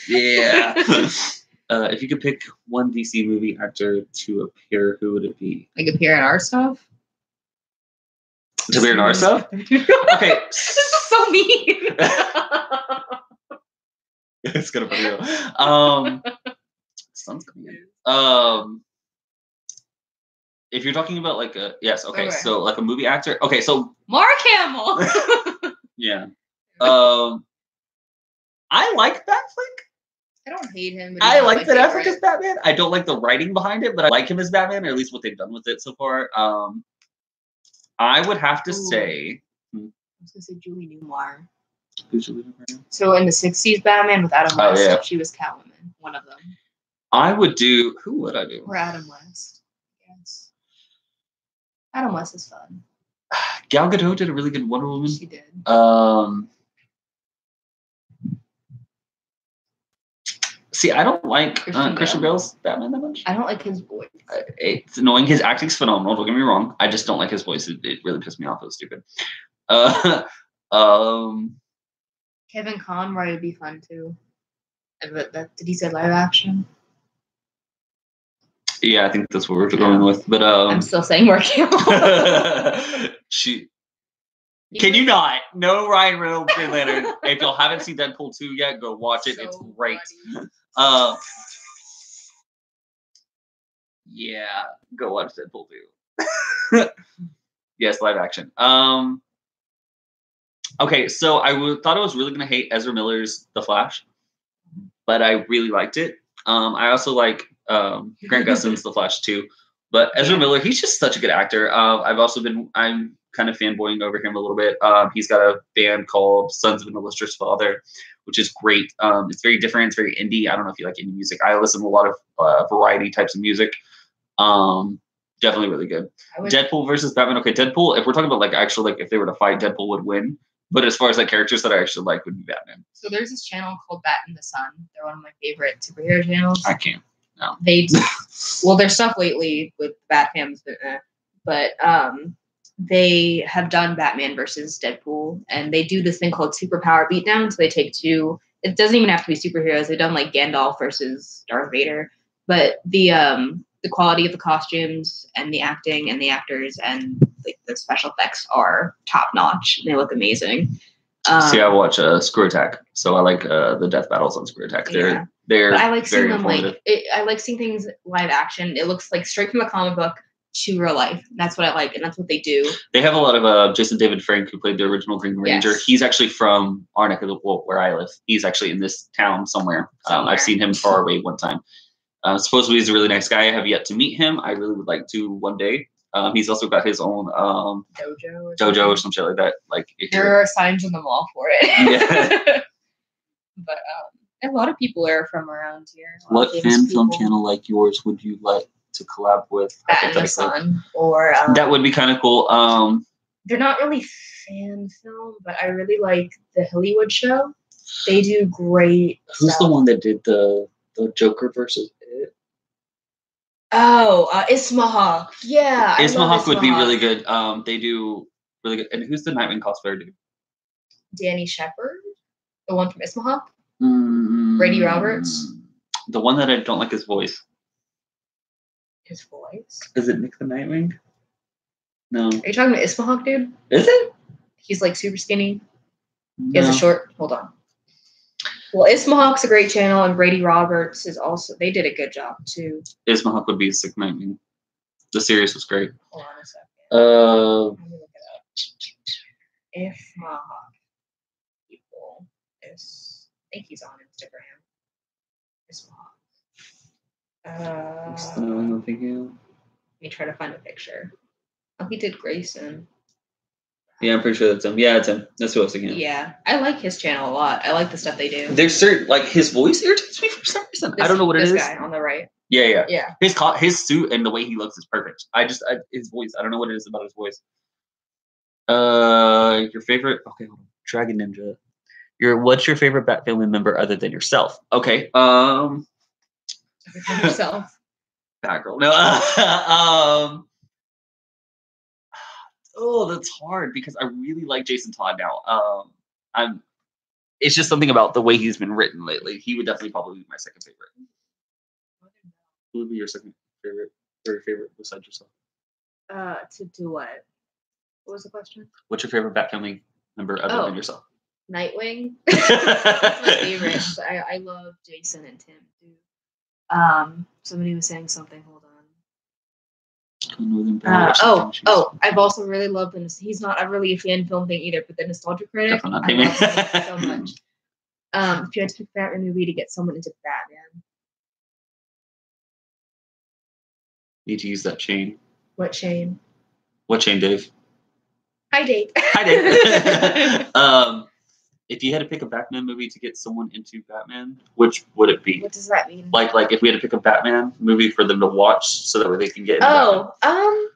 Yeah. If you could pick one DC movie actor to appear, who would it be? Like appear in our stuff? To appear in our stuff? Okay. This is so mean. It's gonna be real. Sun's coming in. If you're talking about okay, so like a movie actor. Okay, so Mark Hamill. Yeah. I like Batfleck. I don't hate him. I like Ben Affleck as Batman. I don't like the writing behind it, but I like him as Batman, or at least what they've done with it so far. I would have to say. I was gonna say Julie Newmar. Who's Julie Newmar? So in the '60s Batman with Adam West, yeah. she was Catwoman, one of them. I would do. Who would I do? Or Adam West. Yes. Adam West is fun. Gal Gadot did a really good Wonder Woman. She did. See, I don't like Christian Bale's Batman that much. I don't like his voice. It's annoying. His acting's phenomenal. Don't get me wrong. I just don't like his voice. It really pissed me off. It was stupid. Kevin Conroy would be fun too. But did he say live action? Yeah, I think that's what we're going with. But I'm still saying Mark Hamill. Can you not? No Ryan Reynolds, Green Lantern. If y'all haven't seen Deadpool 2 yet, go watch it. So it's great. Yeah, go watch Deadpool 2. Yes, live action. Okay, so I thought I was really gonna hate Ezra Miller's The Flash, but I really liked it. I also like Grant Gustin's The Flash too, but Ezra Miller, he's just such a good actor. I'm kind of fanboying over him a little bit. He's got a band called Sons of an Illustrious Father, which is great. It's very different. It's very indie. I don't know if you like indie music. I listen to a lot of variety types of music. Definitely really good. Deadpool versus Batman. Okay, Deadpool. If we're talking about if they were to fight, Deadpool would win. But as far as characters that I actually like, would be Batman. So there's this channel called Bat in the Sun. They're one of my favorite superhero channels. I can't. No. Their stuff lately with Batman's, but they have done Batman versus Deadpool, and they do this thing called Superpower Beatdown. So they take two. It doesn't even have to be superheroes. They've done Gandalf versus Darth Vader, but the quality of the costumes and the acting and the actors and the special effects are top notch. They look amazing. See, I watch Screw Attack, so I like the death battles on Screw Attack. They're but I like seeing them I like seeing things live action. It looks like straight from the comic book to real life. That's what I like, and that's what they do. They have a lot of Jason David Frank, who played the original Green Ranger. Yes. He's actually from our neck of the where I live. He's actually in this town somewhere. I've seen him far away one time. Supposedly he's a really nice guy. I have yet to meet him. I really would like to one day. He's also got his own dojo or some shit like that. There are signs in the mall for it. Yeah. But a lot of people are from around here. What fan film channel like yours would you like to collab with? Bat in the Sun, or that would be kind of cool. They're not really fan film, but I really like the Hollywood Show. They do great. Who's the one that did the Joker versus it? Oh, Ismahawk. Yeah, Ismahawk would be really good. They do really good. And who's the Nightwing cosplayer dude? Danny Shepard, the one from Ismahawk. Brady Roberts. The one that I don't like his voice. His voice? Is it Nick the Nightwing? No. Are you talking about Ismahawk, dude? Is it? He's super skinny. No. He has a short. Hold on. Well, Ismahawk's a great channel, and Brady Roberts is also. They did a good job too. Ismahawk would be a sick Nightwing. The series was great. Hold on a second. Let me look it up. Ismahawk. People. I think he's on Instagram. Ismahawk. Let me try to find a picture. Oh, he did Grayson. Yeah, I'm pretty sure that's him. Yeah, it's him. That's who I was thinking. Yeah, I like his channel a lot. I like the stuff they do. There's certain his voice irritates me for some reason. I don't know what it is. This guy on the right. Yeah. Yeah. His suit and the way he looks is perfect. His voice. I don't know what it is about his voice. Your favorite? Okay, hold on. Dragon Ninja. What's your favorite Bat family member other than yourself? Okay. Other than yourself. Batgirl. No. Oh, that's hard because I really like Jason Todd now. It's just something about the way he's been written lately. He would definitely probably be my second favorite. Who would be your second favorite, third favorite besides yourself? To do what? What was the question? What's your favorite Bat family member other than yourself? Nightwing. That's my favorite. I love Jason and Tim too. Somebody was saying something. Hold on. I've also really loved him. He's not really a fan film thing either, but the Nostalgia Critic. I love him so much. If you had to pick a Batman movie to get someone into Batman, need to use that chain. What chain? What chain, Dave? Hi, Dave. Hi, Dave. If you had to pick a Batman movie to get someone into Batman, which would it be? What does that mean? Like if we had to pick a Batman movie for them to watch so that way they can get into Batman.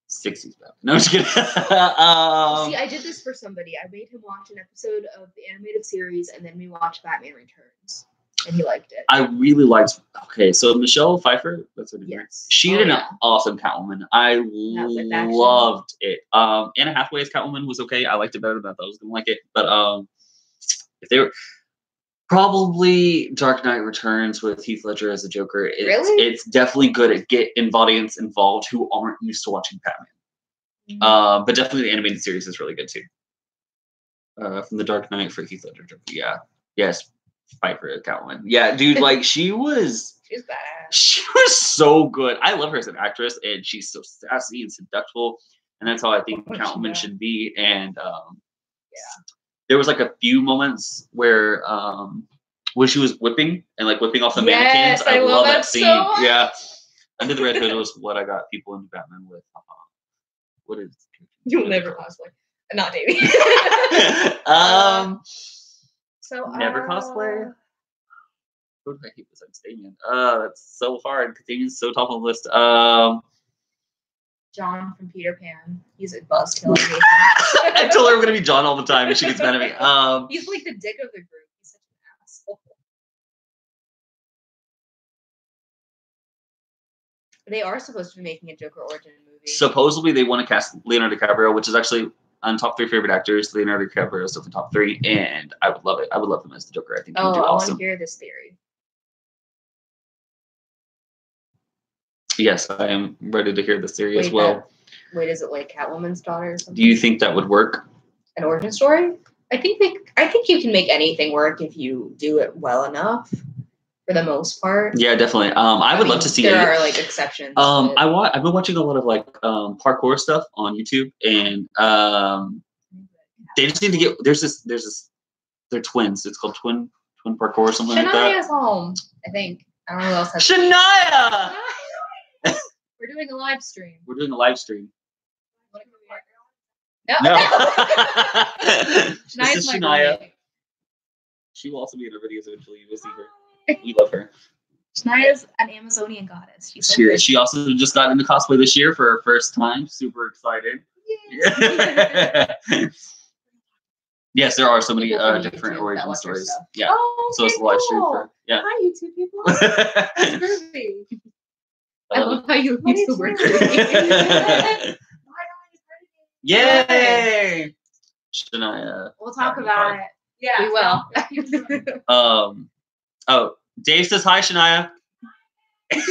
60s Batman. No, I'm just kidding. See, I did this for somebody. I made him watch an episode of the animated series, and then we watched Batman Returns, and he liked it. I really liked. Okay, so Michelle Pfeiffer. That's her name. Yes. She did an awesome Catwoman. I loved it. Anna Hathaway's Catwoman was okay. I liked it better than I thought I was gonna like it. But if they were probably Dark Knight Returns with Heath Ledger as the Joker. It's definitely good at getting audience involved who aren't used to watching Batman. Mm-hmm. But definitely the animated series is really good too. From the Dark Knight for Heath Ledger Joker. Yeah. Yes. Pfeiffer Catwoman. Yeah, dude, like she's badass. She was so good. I love her as an actress, and she's so sassy and seductive, and that's how I think Catwoman should be. And there was like a few moments where when she was whipping off the mannequins. I love that scene. So yeah. Under the Red Hood was what I got people into Batman with. What is you'll never cosplay. Not Davey. Never cosplay. Who did I keep besides Damien? That's so hard. Damien's so top of the list. John from Peter Pan. He's a buzzkill. I told her we're gonna be John all the time, and she gets mad at me. He's like the dick of the group. He's such an asshole. They are supposed to be making a Joker origin movie. Supposedly, they want to cast Leonardo DiCaprio, which is actually on top 3 favorite actors. Leonardo DiCaprio is still the top 3, and I would love it. I would love him as the Joker. I think he would do awesome. I want to hear this theory. Yes, I am ready to hear this theory as well. Is it like Catwoman's daughter or something? Do you think that would work? An origin story? I think you can make anything work if you do it well enough. For the most part. Yeah, definitely. I would love to see. There are like exceptions. I've been watching a lot of like parkour stuff on YouTube, and they just need to get. There's this. They're twins. It's called twin parkour or something like that. Shania's home. I think. I don't know who else has. Shania. We're doing a live stream. No. This is Shania. She will also be in our videos eventually. You will see her. We love her. Shania's an Amazonian goddess. She also just got into cosplay this year for her first time. Super excited. Yes, there are so many different origin stories. Yeah. So it's a live stream for Hi, YouTube people. That's groovy. I love how you YouTuber. Yay! Shania. We'll talk about it. Yeah, we will. Oh, Dave says hi, Shania. Wait,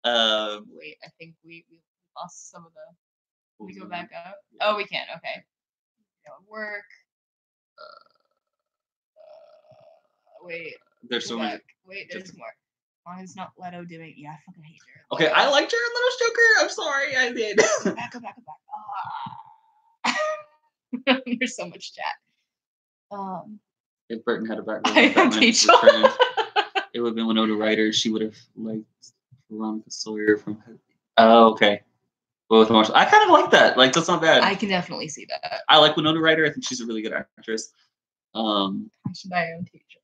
I think we lost some of the. Can we go back up? Oh, we can. Okay. Work. Wait. There's so many. Wait, there's more. As long as it's not Leto doing. Yeah, I fucking hate Jared. Okay, I like Jared Leto's Joker. I'm sorry, I did. Go back. There's so much chat. If Burton had a background, it would have been Winona Ryder. She would have liked Veronica Sawyer from. Oh, okay. Both Marshall. I kind of like that. Like that's not bad. I can definitely see that. I like Winona Ryder. I think she's a really good actress. I should buy my own teacher.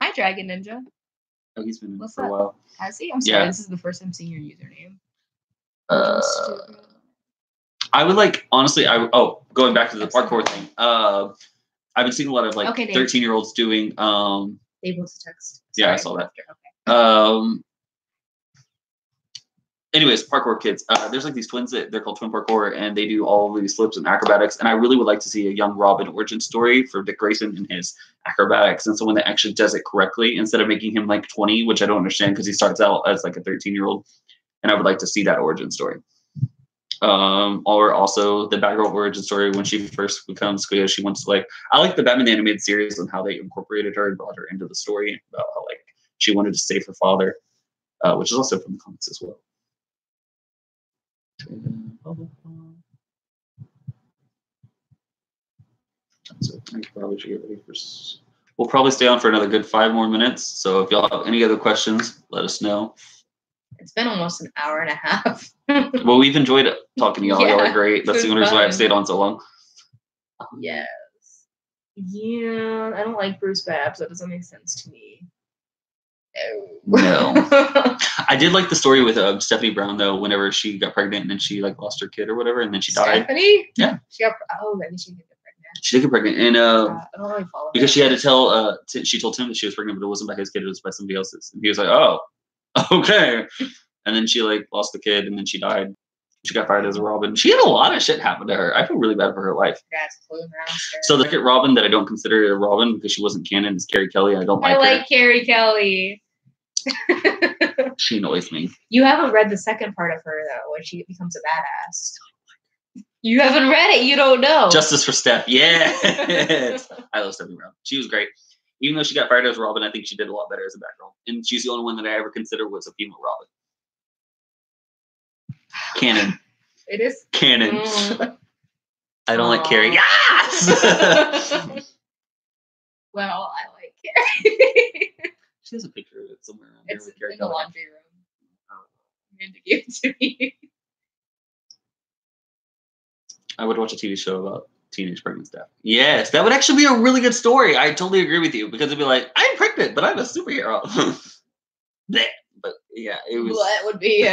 Hi, Dragon Ninja. Oh, he's been in for a while. Has he? I'm sorry. This is the first time seeing your username. I would like honestly. Going back to the parkour thing. I've been seeing a lot of 13-year-olds doing. Dave wants to text. Sorry, yeah, I saw that. Okay. Anyways, parkour kids. There's like these twins that they're called twin parkour, and they do all of these flips and acrobatics. And I really would like to see a young Robin origin story for Dick Grayson and his acrobatics, and someone that actually does it correctly instead of making him like 20, which I don't understand because he starts out as like a 13-year-old. And I would like to see that origin story. Or also the Batgirl origin story when she first becomes Squia. She wants to I like the Batman animated series and how they incorporated her and brought her into the story about how she wanted to save her father, which is also from the comics as well. So I probably should get ready for. We'll probably stay on for another good 5 more minutes. So if y'all have any other questions, let us know. It's been almost an hour and a half. Well, we've enjoyed talking to y'all. Y'all are great. That's the only reason why I've stayed on so long. Yes. Yeah, I don't like Bruce Babs. That doesn't make sense to me. No. I did like the story with Stephanie Brown though. Whenever she got pregnant and then she like lost her kid or whatever, and then she died. Stephanie? Yeah. She got. Oh, maybe she did get pregnant. She did get pregnant, and I don't really follow. because she had to tell. She told Tim that she was pregnant, but it wasn't by his kid; it was by somebody else's. And he was like, "Oh, okay." And then she like lost the kid, and then she died. She got fired as a Robin. She had a lot of shit happen to her. I feel really bad for her life. So the second Robin that I don't consider a Robin because she wasn't canon is Carrie Kelly. I don't like her. I like Carrie Kelly. She annoys me. You haven't read the second part of her though, when she becomes a badass. You haven't read it. You don't know. Justice for Steph. Yeah. I love Stephanie Brown. She was great. Even though she got fired as Robin, I think she did a lot better as a Batgirl. And she's the only one that I ever considered was a female Robin. Canon. It is canon. I don't like Carrie. Yes. Well, I like Carrie. She has a picture of it somewhere around it's here with Carrie in the Kelly. laundry room. I'm going to give it to me. I would watch a TV show about teenage pregnant Steph. Yes, that would actually be a really good story. I totally agree with you because it'd be like, I'm pregnant, but I'm a superhero. But yeah, it was. Well, that would be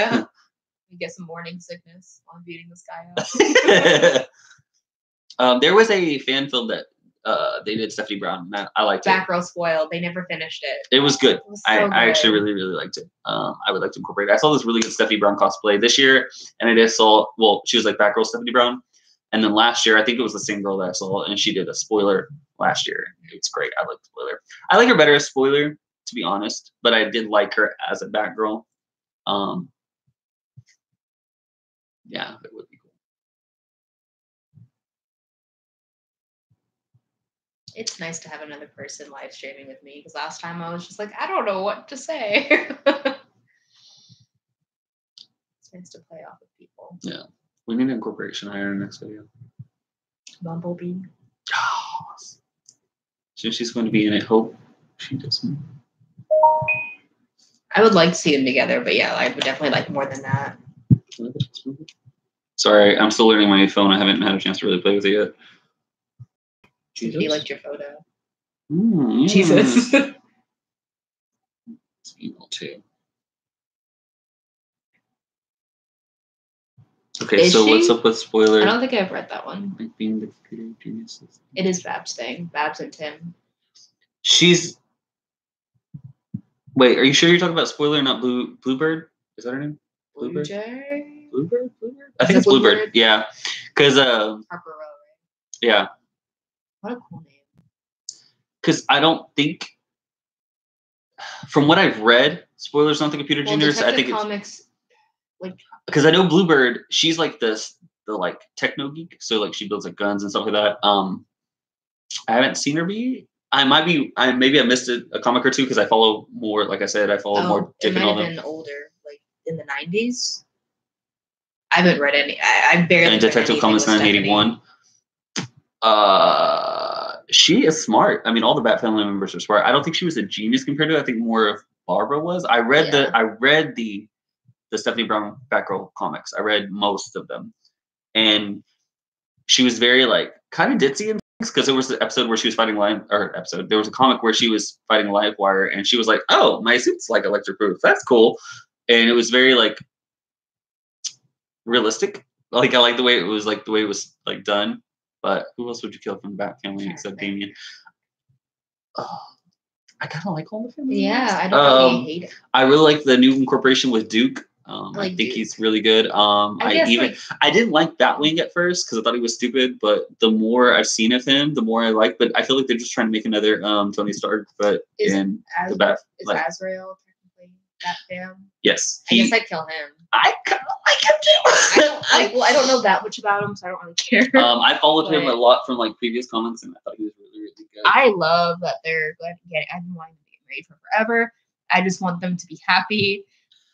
you get some morning sickness on beating this guy up. There was a fan film that they did Stephanie Brown. And I liked it. Batgirl Spoiled. They never finished it. It was good. It was so good. I actually really, really liked it. I would like to incorporate it. I saw this really good Stephanie Brown cosplay this year, and I just saw, well, she was like Batgirl Stephanie Brown. And then last year, I think it was the same girl that I saw, and she did a spoiler last year. It's great. I like Spoiler. I like her better as Spoiler, to be honest, but I did like her as a Batgirl. Yeah, it would be cool. It's nice to have another person live streaming with me because last time I was just like, I don't know what to say. It's nice to play off of people. Yeah. We need an incorporation hire in the next video. Bumblebee. Oh, so she's going to be in it. Hope she doesn't. I would like to see them together, but yeah, I would definitely like more than that. Sorry, I'm still learning my new phone. I haven't had a chance to really play with it yet. Jesus. He liked your photo. Mm, Jesus. It's email too. Okay, Is so she? what's up with Spoiler? I don't think I've read that one. Like being the computer geniuses. It is Babs' thing. Babs and Tim. She's. Wait, are you sure you're talking about Spoiler, not Bluebird? Is that her name? Bluebird? Bluebird? I think it's Bluebird. Yeah, because Harper Row, right? Yeah. What a cool name. Because I don't think, from what I've read, Spoiler's not the computer genius. I think Comics, because I know Bluebird, she's like the like techno geek, so like she builds like guns and stuff like that. I haven't seen her be. Maybe I missed a comic or two because I follow more. Like I said, I follow more Dick and all them. It might have been older, like in the 90s. I haven't read any. I barely. And Detective Comics 981. She is smart. I mean, all the Bat family members are smart. I don't think she was a genius compared to. I think more of Barbara was. I read the Stephanie Brown Batgirl comics. I read most of them, and she was very like kind of ditzy and things because there was the episode where she was fighting there was a comic where she was fighting Livewire, and she was like, "Oh, my suit's like electroproof. That's cool," and it was very like realistic. Like I like the way it was like done. But who else would you kill from the Bat family except Damian? Oh, I kind of like all the family. Yeah, I don't really hate it. I really like the new incorporation with Duke. I think Duke. He's really good. I didn't like Batwing at first because I thought he was stupid, but the more I've seen of him, the more I like. But I feel like they're just trying to make another Tony Stark, but in the Bat. Is Azrael technically Bat fam? Yes. I guess I'd kill him. I kind of like him too. I don't know that much about him, so I don't really care. I followed him a lot from like previous comments, and I thought he was really, really good. I love that they're going to get. I've been wanting to get married for forever. I just want them to be happy.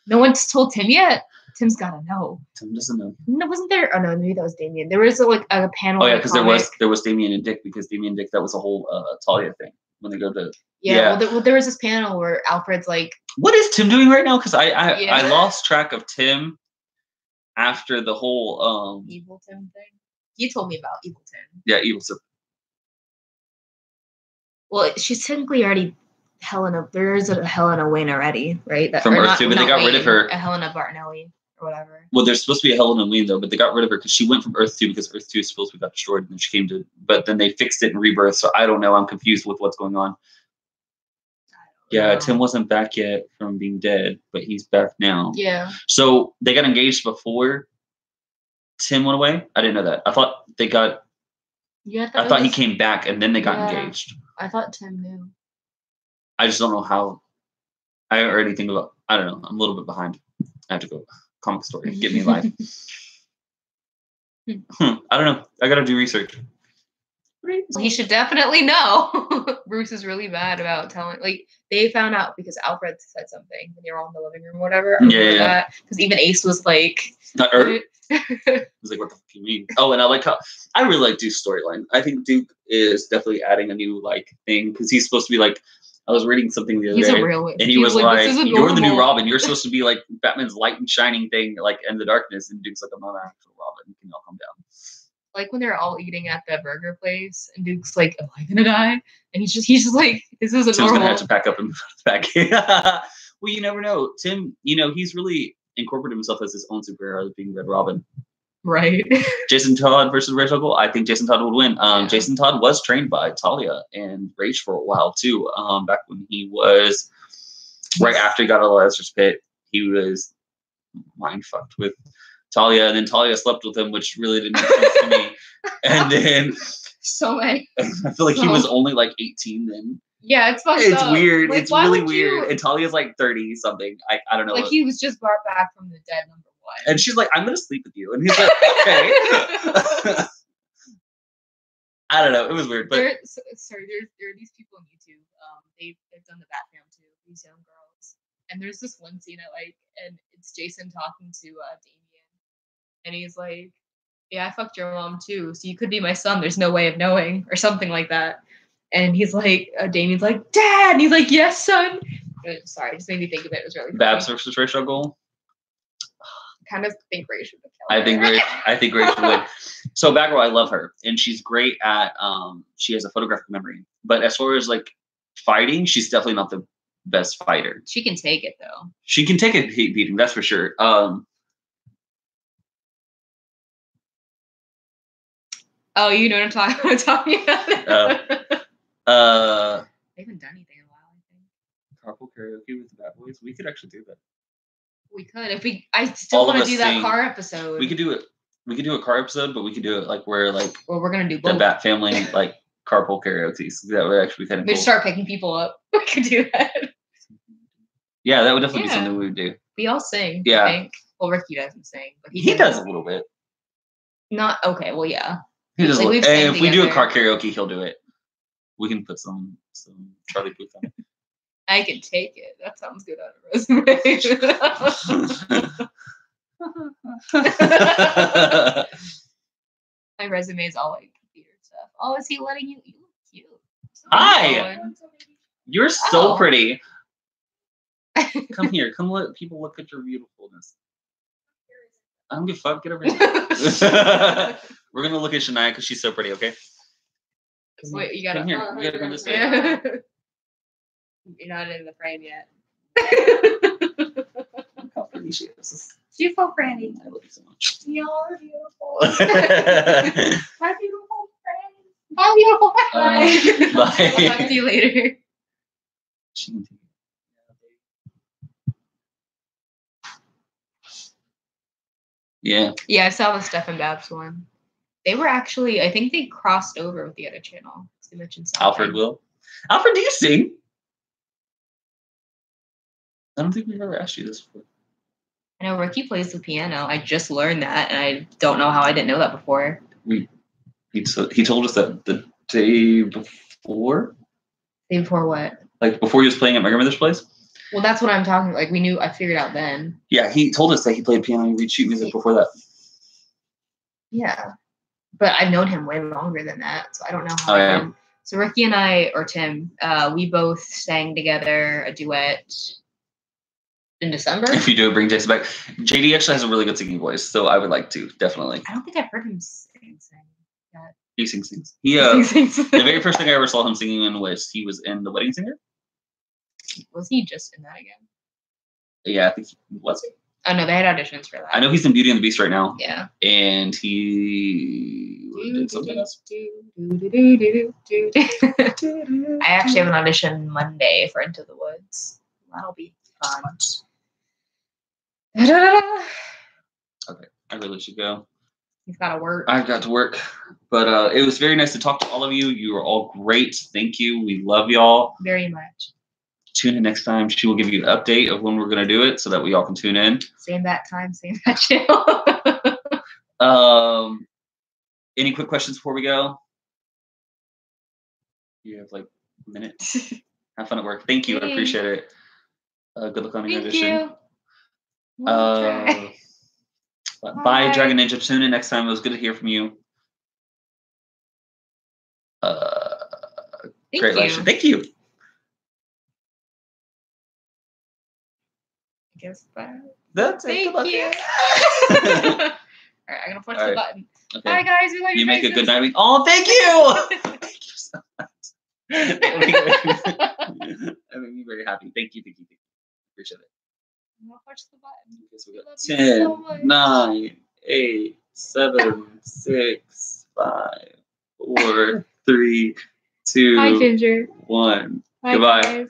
No one's told Tim yet. Tim's gotta know. Tim doesn't know. No, wasn't there? Oh no, maybe that was Damien. There was a panel. Oh yeah, because there was Damien and Dick because Damien and Dick, that was a whole Talia thing. when they go to. Yeah. Well, there was this panel where Alfred's like, "What is Tim doing right now?" Because I lost track of Tim after the whole Evil Tim thing. You told me about Evil Tim. Yeah, Evil Tim. Well, she's technically already there's a Helena Wayne already, right? From Earth 2, but they got rid of her. A Helena Bartonelli or whatever. Well, there's supposed to be a Helena Wayne though, but they got rid of her because she went from Earth 2 because Earth 2 is supposed to got destroyed and then she came to. But then they fixed it in Rebirth, so I don't know. I'm confused with what's going on. Yeah, Tim wasn't back yet from being dead, but he's back now. Yeah. So they got engaged before Tim went away. I didn't know that. I thought they got. Yeah. I thought he came back and then they got engaged. I thought Tim knew. I just don't know how. I don't know anything about. I don't know. I'm a little bit behind. I have to go comic story. Get me live. I don't know. I gotta do research. He should definitely know. Bruce is really bad about telling. Like they found out because Alfred said something when they were all in the living room or whatever. Yeah. Because even Ace was like. Not Earth. I was like, what the fuck do you mean? Oh, and I like how I really like Duke's storyline. I think Duke is definitely adding a new like thing because he's supposed to be like. I was reading something the other day, and he was like, "You're the new Robin. You're supposed to be like Batman's light and shining thing, like in the darkness." And Duke's like, "I'm not an actual Robin. Can y'all calm down?" Like when they're all eating at the burger place, and Duke's like, "Am I gonna die?" And he's just like, "This isn't Tim's normal." Gonna have to pack up and back. Well, you never know. Tim, he's really incorporated himself as his own superhero, being Red Robin. Right. Jason Todd versus Ra's al Ghul. I think Jason Todd would win. Jason Todd was trained by Talia and Rach for a while too. Back when he was right after he got out of Lazarus Pit, he was mind fucked with Talia, and then Talia slept with him, which really didn't make sense to me. And then so many. I feel like he was only like 18 then. Yeah, it's fucked It's up. weird. Like, it's really weird. And Talia's like 30 something. I don't know. Like he was just brought back from the dead, number one. And she's like, "I'm gonna sleep with you," and he's like, "Okay." I don't know. It was weird, but there are these people on YouTube. They've done the Bat Fam too. These young girls, and there's this one scene I like, and it's Jason talking to Damien, and he's like, "Yeah, I fucked your mom too, so you could be my son. There's no way of knowing," or something like that. And he's like, Damien's like, "Dad," and he's like, "Yes, son." Sorry, it just made me think of it. It was really funny. Babs versus Ra's al Ghul. Kind of think Ray should have killed her. I think Ray should win. So Batgirl, I love her, and she's great at. She has a photographic memory, but as far as like fighting, she's definitely not the best fighter. She can take it though. She can take a beating, that's for sure. Oh, you know what I'm talking about. I haven't done anything in a while. I think. Carpool karaoke with the Bat Boys. We could actually do that. We could I still want to do that car episode. We could do it. We could do a car episode, but we could do it like where like. Well, we're gonna do both. The Bat family like carpool karaoke. So that would actually be kind of. We start picking people up. We could do that. Yeah, that would definitely be something we would do. We all sing. Yeah. I think. Well, Ricky doesn't sing, but he does a little bit. Not okay. Well, yeah. He does. Like, hey, if we do a car karaoke, he'll do it. We can put some Charlie Puth on it. I can take it. That sounds good on a resume. My resume is all like computer stuff. Oh, is he letting you? You look cute. Hi. You're so pretty. Come here. Come let people look at your beautifulness. I don't give a fuck. Get over here. We're gonna look at Shania because she's so pretty. Okay. Wait, you gotta come here. You gotta come this way. Yeah. You're not in the frame yet. Look how pretty she is. She's so pretty. I love you so much. You're beautiful. My beautiful friend. My beautiful friend. Bye. I'll talk to you later. Yeah. Yeah, I saw the Steph and Babs one. They were actually, I think they crossed over with the other channel. They mentioned something. Alfred will. Alfred, do you sing? I don't think we've ever asked you this before. I know Ricky plays the piano. I just learned that, and I don't know how I didn't know that before. He told us that the day before. Day before what? Like before he was playing at my grandmother's place. Well, that's what I'm talking. Like we knew. I figured out then. Yeah, he told us that he played piano and read sheet music before that. Yeah, but I've known him way longer than that, so I don't know how. So Ricky and I, or Tim, we both sang together a duet in December. If you do, bring Jason back. JD actually has a really good singing voice, so I would like to, definitely. I don't think I've heard him sing yet. He sings. The very first thing I ever saw him singing in was he was in The Wedding Singer. Was he just in that again? Yeah, I think was he? Oh no, they had auditions for that. I know he's in Beauty and the Beast right now. Yeah. And he did something else. I actually have an audition Monday for Into the Woods. That'll be fun. Okay, I really should go. He's got to work. I've got to work. But it was very nice to talk to all of you. You are all great. Thank you. We love y'all. Very much. Tune in next time. She will give you an update of when we're going to do it so that we all can tune in. Same that time, same that channel. Any quick questions before we go? You have like a minute. Have fun at work. Thank you. I appreciate it. Good luck on your audition. Bye, Dragon Ninja. Tune in next time. It was good to hear from you. Great lecture. Thank you. I guess that's it. Thank you. All right, I'm gonna push the button. Okay. Bye, guys. We love you. You make a good night. Oh, thank you. Thank you so much. That made me very happy. Thank you. Appreciate it. I'm gonna push the button. Okay, so we got 10, 9, 8, 7, 6, 5, 4, 3, 2, 1. Bye, Goodbye. guys.